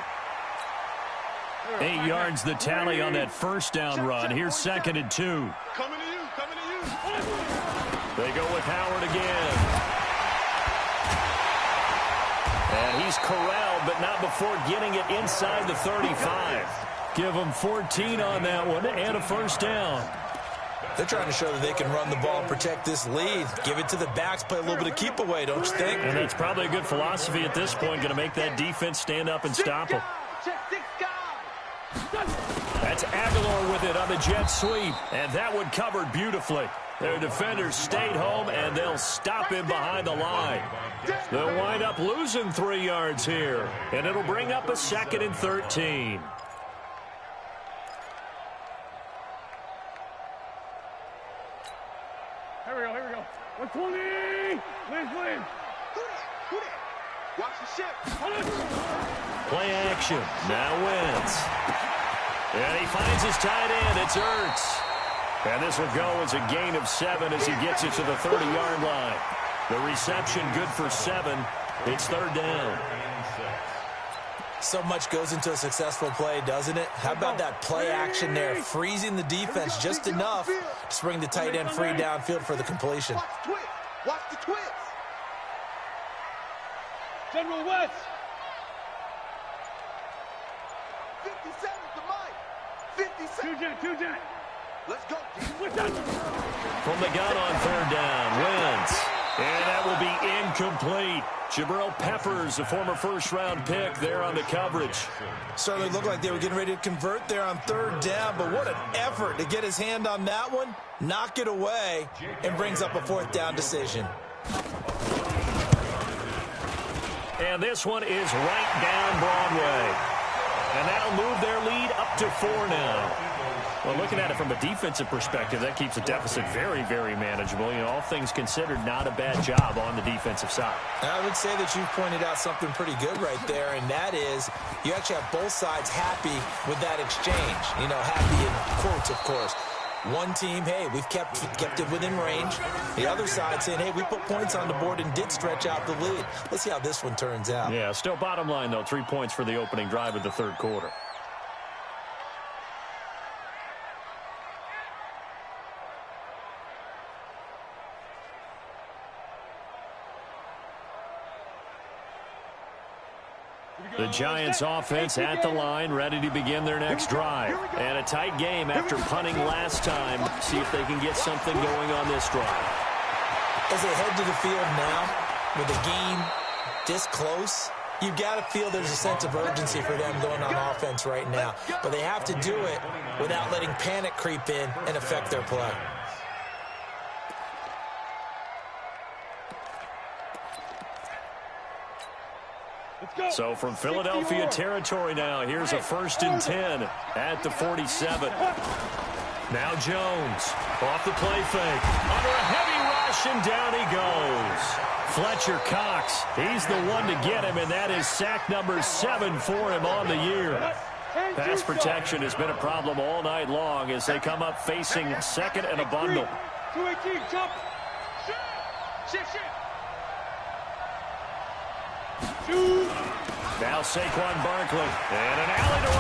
8 yards the tally on that first down run. Here's 2nd and 2. Coming to you. They go with Howard again. And he's corralled, but not before getting it inside the 35. Give them 14 on that one and a first down. They're trying to show that they can run the ball and protect this lead. Give it to the backs, play a little bit of keep away, don't you think? And that's probably a good philosophy at this point, going to make that defense stand up and stop them. That's Aguilar with it on the jet sweep, and that one covered beautifully. Their defenders stayed home, and they'll stop him behind the line. They'll wind up losing 3 yards here, and it'll bring up a 2nd and 13. Here we go. 120. Williams. Watch the ship. Play action. Now Wentz. And he finds his tight end. It's Ertz. And this will go as a gain of 7 as he gets it to the 30-yard line. The reception good for 7. It's 3rd down. So much goes into a successful play, doesn't it? How about that play action there, freezing the defense just enough to bring the tight end free downfield for the completion. Watch the twist. General West. 57 to Mike. 57. Two Jack. Let's go. From the gun on 3rd down, Wentz. And that will be incomplete. Jabril Peppers, a former first-round pick, there on the coverage. Certainly looked like they were getting ready to convert there on 3rd down, but what an effort to get his hand on that one, knock it away, and brings up a 4th down decision. And this one is right down Broadway. And that'll move their lead up to 4 now. Well, looking at it from a defensive perspective, that keeps the deficit very, very manageable. You know, all things considered, not a bad job on the defensive side. I would say that you've pointed out something pretty good right there, and that is you actually have both sides happy with that exchange. You know, happy in quotes, of course. One team, hey, we've kept it within range. The other side saying, hey, we put points on the board and did stretch out the lead. Let's see how this one turns out. Yeah, still bottom line, though, 3 points for the opening drive of the third quarter. The Giants offense at the line, ready to begin their next drive. And a tight game after punting last time. See if they can get something going on this drive. As they head to the field now, with the game this close, you've got to feel there's a sense of urgency for them going on offense right now. But they have to do it without letting panic creep in and affect their play. So from Philadelphia territory now, here's a 1st and 10 at the 47. Now Jones off the play fake. Under a heavy rush, and down he goes. Fletcher Cox, he's the one to get him, and that is sack number 7 for him on the year. Pass protection has been a problem all night long as they come up facing 2nd and a bundle. 218, jump. Now Saquon Barkley, and an alley to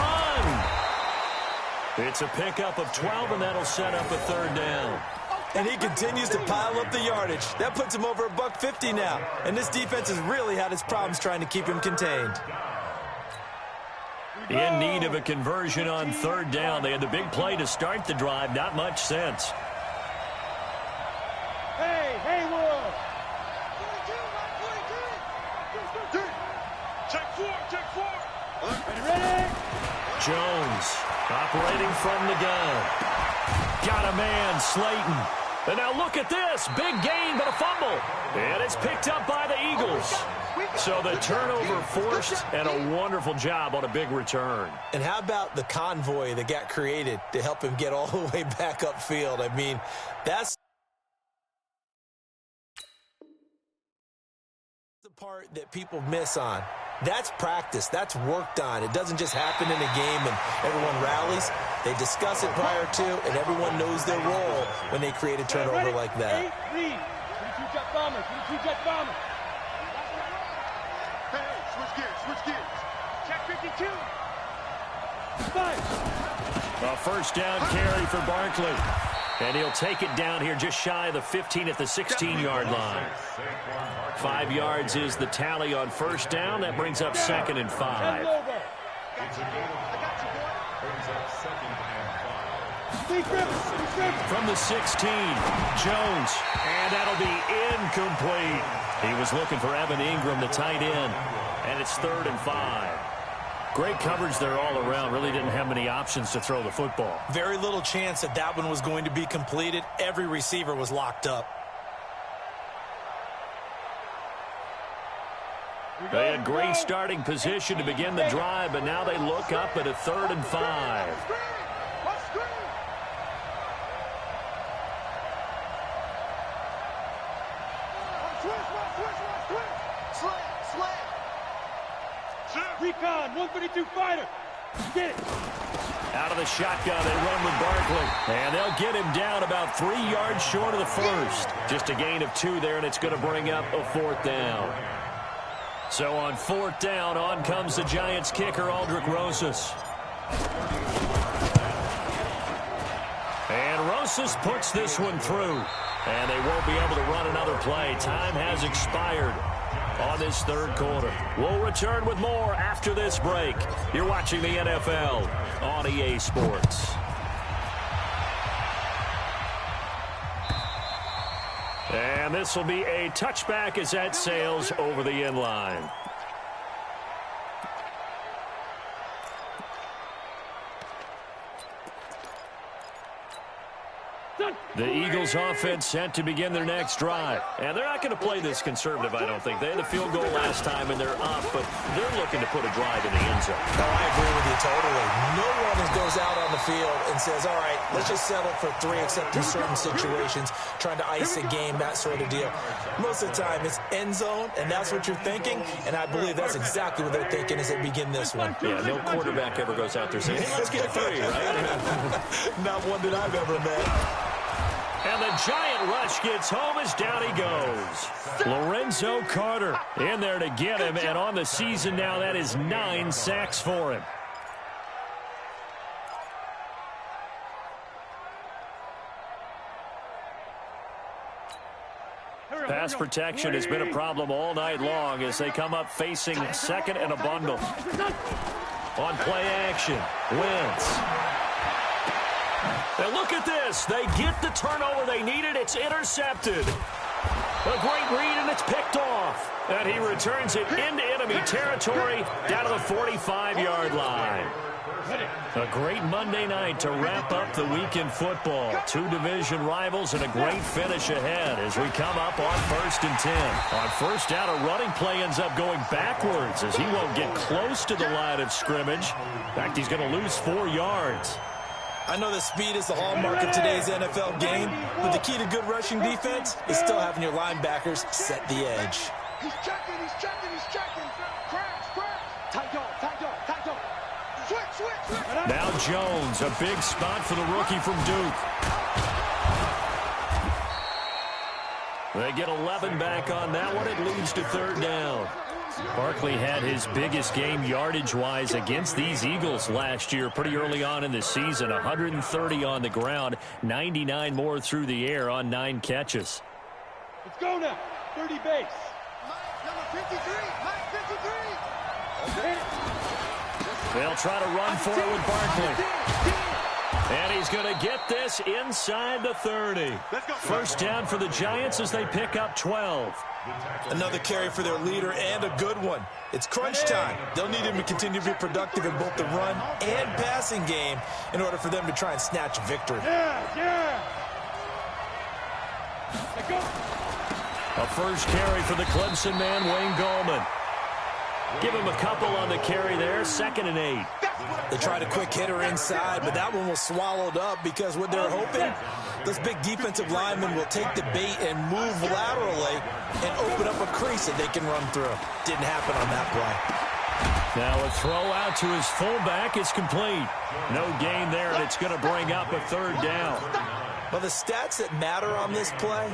run. It's a pickup of 12, and that'll set up a 3rd down. And he continues to pile up the yardage. That puts him over $150 now. And this defense has really had its problems trying to keep him contained. In need of a conversion on 3rd down. They had the big play to start the drive. Not much sense. Hey, Haywood. Ready? Jones operating from the gun. Got a man, Slayton. And now look at this. Big gain, but a fumble. And it's picked up by the Eagles. So the turnover forced, and a wonderful job on a big return. And how about the convoy that got created to help him get all the way back upfield? I mean, that's the part that people miss on. That's practice. That's worked on. It doesn't just happen in a game and everyone rallies. They discuss it prior to, and everyone knows their role when they create a turnover like that. 22 jet bomber, 22 jet bomber. Hey, switch gears. Check 52. A 1st down carry for Barkley. And he'll take it down here just shy of the 15 at the 16-yard line. 5 yards is the tally on 1st down. That brings up 2nd and 5. From the 16, Jones. And that'll be incomplete. He was looking for Evan Ingram, the tight end. And it's 3rd and 5. Great coverage there all around. Really didn't have many options to throw the football. Very little chance that that one was going to be completed. Every receiver was locked up. They had great starting position to begin the drive, but now they look up at a 3rd and 5. Recon, 132 fighter. Get it. Out of the shotgun, they run with Barkley. And they'll get him down about 3 yards short of the 1st. Just a gain of 2 there, and it's going to bring up a 4th down. So on 4th down, on comes the Giants kicker, Aldrick Rosas. And Rosas puts this one through. And they won't be able to run another play. Time has expired on this 3rd quarter. We'll return with more after this break. You're watching the NFL on EA Sports. And this will be a touchback as that sails over the end line. The Eagles offense set to begin their next drive. And they're not going to play this conservative, I don't think. They had a field goal last time, and they're up, but they're looking to put a drive in the end zone. No, I agree with you totally. No one goes out on the field and says, all right, let's just settle for 3 except in certain situations, trying to ice a game, that sort of deal. Most of the time, it's end zone, and that's what you're thinking, and I believe that's exactly what they're thinking as they begin this one. Yeah, no quarterback ever goes out there saying, hey, let's get 3, right? Not one that I've ever met. And the giant rush gets home as down he goes. Lorenzo Carter in there to get him, and on the season now, that is 9 sacks for him. Pass protection has been a problem all night long as they come up facing second and a bundle. On play action, Wentz. And look at this. They get the turnover they needed. It's intercepted. A great read, and it's picked off. And he returns it into enemy territory down to the 45-yard line. A great Monday night to wrap up the week in football. 2 division rivals and a great finish ahead as we come up on 1st and 10. On first down, a running play ends up going backwards as he won't get close to the line of scrimmage. In fact, he's going to lose 4 yards. I know that speed is the hallmark of today's NFL game, but the key to good rushing defense is still having your linebackers set the edge. He's checking, he's checking, he's checking. Crash, crash. Tight dog, tight dog, tight dog. Switch. Now Jones, a big spot for the rookie from Duke. They get 11 back on that one. It leads to 3rd down. Barkley had his biggest game yardage-wise against these Eagles last year pretty early on in the season. 130 on the ground, 99 more through the air on 9 catches. Let's go now. 30 base. Number 53. Mike 53. They'll try to run for it with Barkley. And he's going to get this inside the 30. First down for the Giants as they pick up 12. Another carry for their leader and a good one. It's crunch time. They'll need him to continue to be productive in both the run and passing game in order for them to try and snatch a victory. A first carry for the Clemson man, Wayne Gallman. Give him a couple on the carry there, 2nd and 8. They tried a quick hitter inside, but that one was swallowed up because what they're hoping, those big defensive linemen will take the bait and move laterally and open up a crease that they can run through. Didn't happen on that play. Now a throw out to his fullback is complete. No gain there, and it's going to bring up a 3rd down. Well, the stats that matter on this play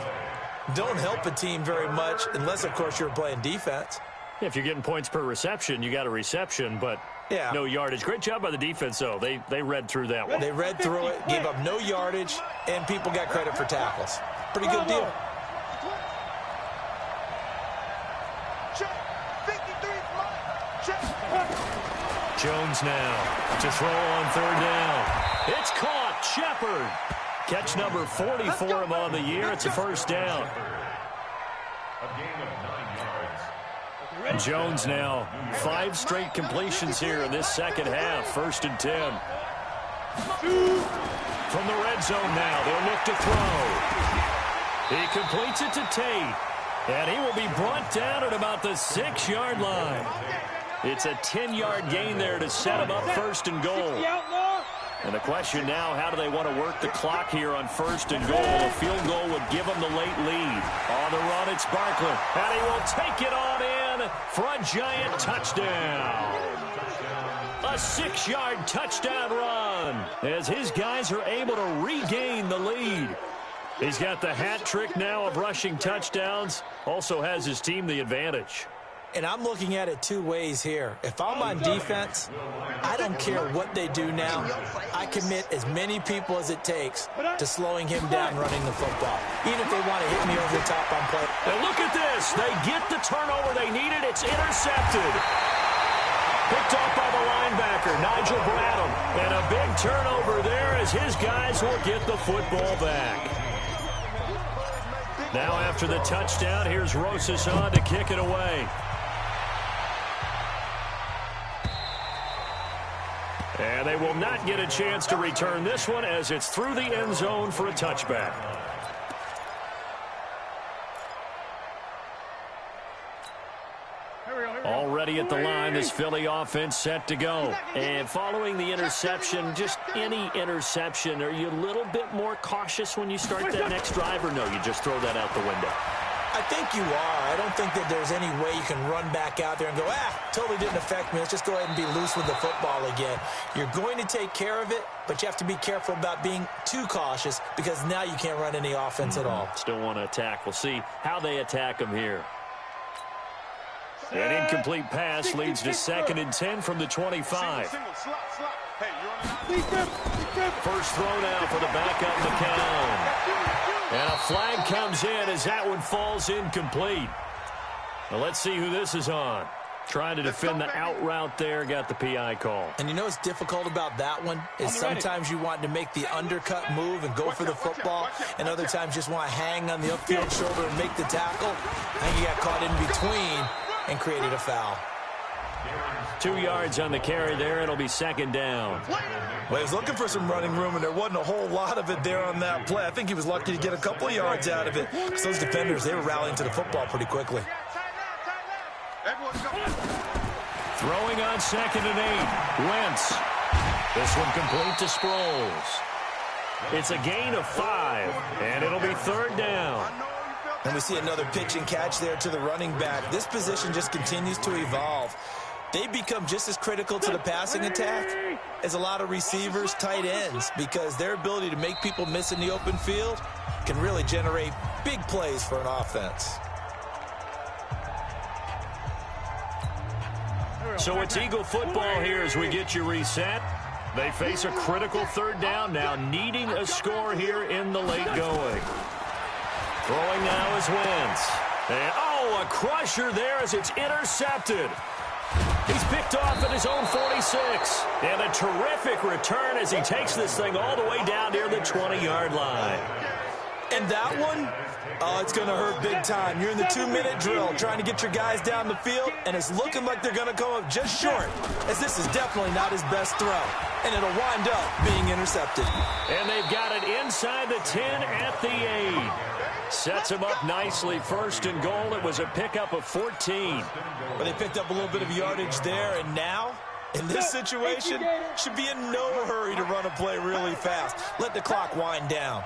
don't help a team very much unless, of course, you're playing defense. If you're getting points per reception, you got a reception, but no yardage. Great job by the defense, though. They read through that one. They read through it, gave up no yardage, and people got credit for tackles. Pretty good deal. Jones now to throw on 3rd down. It's caught. Shepard. Catch number 40 for him on the year. It's a first down. A gain of 9 yards. Jones now 5 straight completions here in this second half. 1st and 10. From the red zone now, they'll look to throw. He completes it to Tate, and he will be brought down at about the 6-yard line. It's a 10-yard gain there to set him up 1st and goal. And the question now, how do they want to work the clock here on 1st and goal? A field goal would give them the late lead. On the run, it's Barkley, and he will take it on in for a giant touchdown. A 6-yard touchdown run as his guys are able to regain the lead. He's got the hat trick now of rushing touchdowns. Also has his team the advantage. And I'm looking at it 2 ways here. If I'm on defense, I don't care what they do now. I commit as many people as it takes to slowing him down running the football, even if they want to hit me over the top on play. And look at this. They get the turnover they needed. It's intercepted. Picked off by the linebacker, Nigel Bradham. And a big turnover there as his guys will get the football back. Now after the touchdown, here's Rosas on to kick it away. And they will not get a chance to return this one as it's through the end zone for a touchback. Already at the line, this Philly offense set to go. And following the interception, just any interception, are you a little bit more cautious when you start that next drive, or no, you just throw that out the window? I think you are. I don't think that there's any way you can run back out there and go, totally didn't affect me. Let's just go ahead and be loose with the football again. You're going to take care of it, but you have to be careful about being too cautious because now you can't run any offense at all. Still want to attack. We'll see how they attack them here. An incomplete pass leads to 2nd and 10 from the 25. First throw now for the backup McCown. And a flag comes in as that one falls incomplete. Well, let's see who this is on. Trying to defend the out route there, got the PI call. And you know what's difficult about that one is sometimes you want to make the undercut move and go for the football, and other times just want to hang on the upfield shoulder and make the tackle. I think you got caught in between and created a foul. 2 yards on the carry there. It'll be 2nd down. Well, he was looking for some running room, and there wasn't a whole lot of it there on that play. I think he was lucky to get a couple of yards out of it because those defenders, they were rallying to the football pretty quickly. Throwing on 2nd and 8. Wentz. This one complete to Sproles. It's a gain of 5, and it'll be 3rd down. And we see another pitch and catch there to the running back. This position just continues to evolve. They become just as critical to the passing attack as a lot of receivers, tight ends, because their ability to make people miss in the open field can really generate big plays for an offense. So it's Eagle football here as we get you reset. They face a critical 3rd down now, needing a score here in the late going. Throwing now is Wentz. And, a crusher there as it's intercepted. He's picked off at his own 46. And a terrific return as he takes this thing all the way down near the 20-yard line. And that one, it's going to hurt big time. You're in the 2-minute drill trying to get your guys down the field, and it's looking like they're going to come up just short, as this is definitely not his best throw. And it'll wind up being intercepted. And they've got it inside the 10 at the 8. Sets him up nicely. 1st and goal. It was a pickup of 14. But they picked up a little bit of yardage there, and now, in this situation, should be in no hurry to run a play really fast. Let the clock wind down.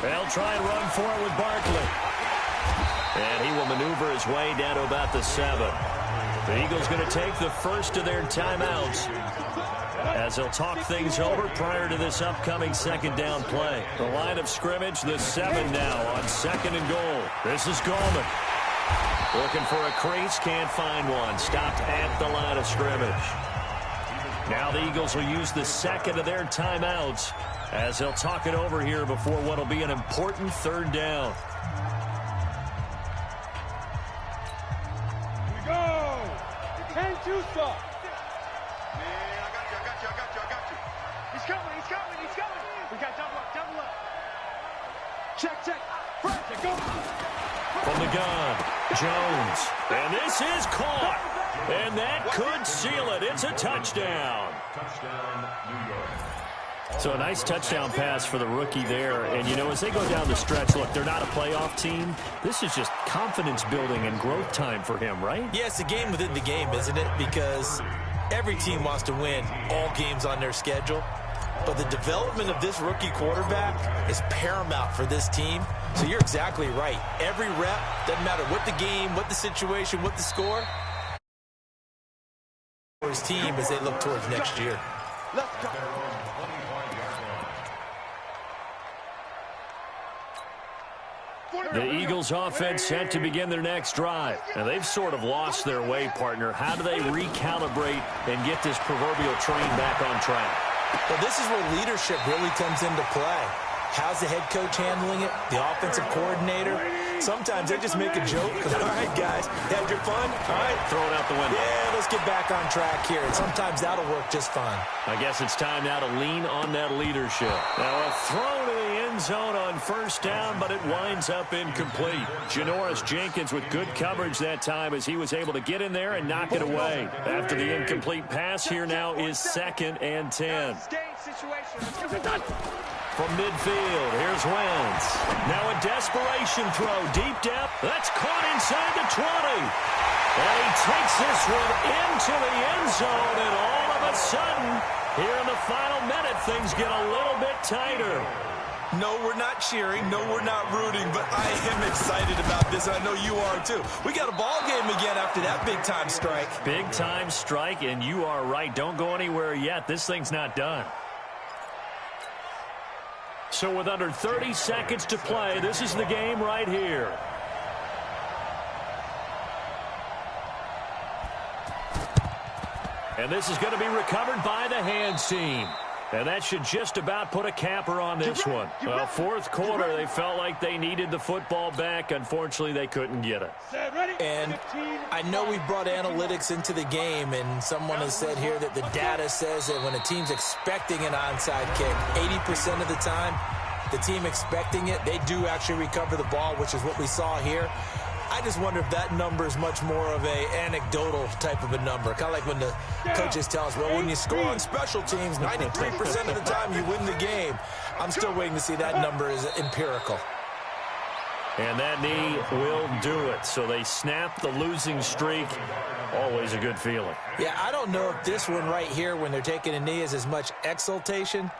They'll try and run for it with Barkley. And he will maneuver his way down to about the 7. The Eagles going to take the first of their timeouts as they'll talk things over prior to this upcoming 2nd down play. The line of scrimmage, the 7 now on 2nd and goal. This is Gallman. Looking for a crease, can't find one. Stopped at the line of scrimmage. Now the Eagles will use the 2nd of their timeouts as they'll talk it over here before what will be an important 3rd down. Here we go. 10-2 stop. Man, I got you. He's coming. We got double up. Check. Go. From the gun, Jones. And this is caught. And that could seal it. It's a touchdown. Touchdown, New York. So a nice touchdown pass for the rookie there. And, you know, as they go down the stretch, look, they're not a playoff team. This is just confidence building and growth time for him, right? Yeah, it's a game within the game, isn't it? Because every team wants to win all games on their schedule. But the development of this rookie quarterback is paramount for this team. So you're exactly right. Every rep, doesn't matter what the game, what the situation, what the score, for his team as they look towards next year. Let's go. The Eagles offense set to begin their next drive. Now, they've sort of lost their way, partner. How do they recalibrate and get this proverbial train back on track? Well, this is where leadership really comes into play. How's the head coach handling it? The offensive coordinator? Sometimes they just make a joke. All right, guys, had your fun? All right. Throw it out the window. Yeah, let's get back on track here. And sometimes that'll work just fine. I guess it's time now to lean on that leadership. Now a throw to the end zone on first down, but it winds up incomplete. Janoris Jenkins with good coverage that time as he was able to get in there and knock it away. After the incomplete pass, here now is 2nd and 10. From midfield, here's Wentz. Now a desperation throw, deep depth. That's caught inside the 20. And he takes this one into the end zone, and all of a sudden, here in the final minute, things get a little bit tighter. No, we're not cheering. No, we're not rooting, but I am excited about this. I know you are, too. We got a ball game again after that big-time strike. Big-time strike, and you are right. Don't go anywhere yet. This thing's not done. So with under 30 seconds to play, this is the game right here. And this is going to be recovered by the hands team. And that should just about put a capper on this one. Well, fourth quarter, they felt like they needed the football back. Unfortunately, they couldn't get it. And I know we've brought analytics into the game, and someone has said here that the data says that when a team's expecting an onside kick, 80% of the time, the team expecting it, they do actually recover the ball, which is what we saw here. I just wonder if that number is much more of a anecdotal type of a number. Kind of like when the coaches tell us, well, when you score on special teams, 93% of the time you win the game. I'm still waiting to see that number is empirical. And that knee will do it. So they snap the losing streak. Always a good feeling. Yeah, I don't know if this one right here, when they're taking a knee, is as much exultation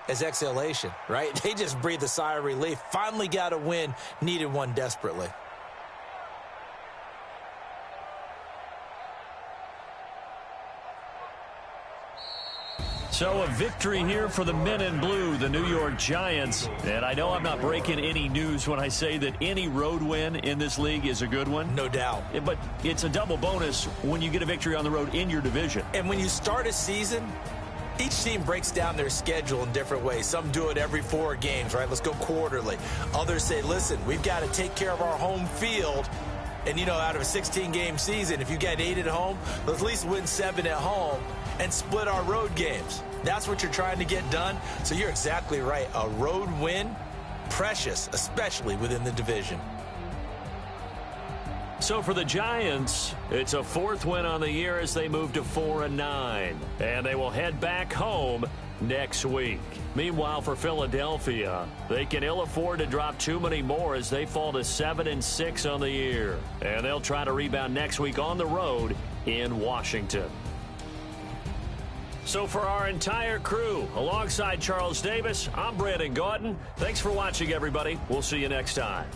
as exhalation, right? They just breathe a sigh of relief. Finally got a win, needed one desperately. So a victory here for the men in blue, the New York Giants. And I know I'm not breaking any news when I say that any road win in this league is a good one. No doubt. But it's a double bonus when you get a victory on the road in your division. And when you start a season, each team breaks down their schedule in different ways. Some do it every 4 games, right? Let's go quarterly. Others say, listen, we've got to take care of our home field. And, you know, out of a 16-game season, if you get 8 at home, let's at least win 7 at home and split our road games. That's what you're trying to get done. So you're exactly right. A road win, precious, especially within the division. So for the Giants, it's a 4th win on the year as they move to 4-9. And they will head back home next week. Meanwhile, for Philadelphia, they can ill afford to drop too many more as they fall to 7-6 on the year. And they'll try to rebound next week on the road in Washington. So for our entire crew, alongside Charles Davis, I'm Brandon Gaudin. Thanks for watching, everybody. We'll see you next time.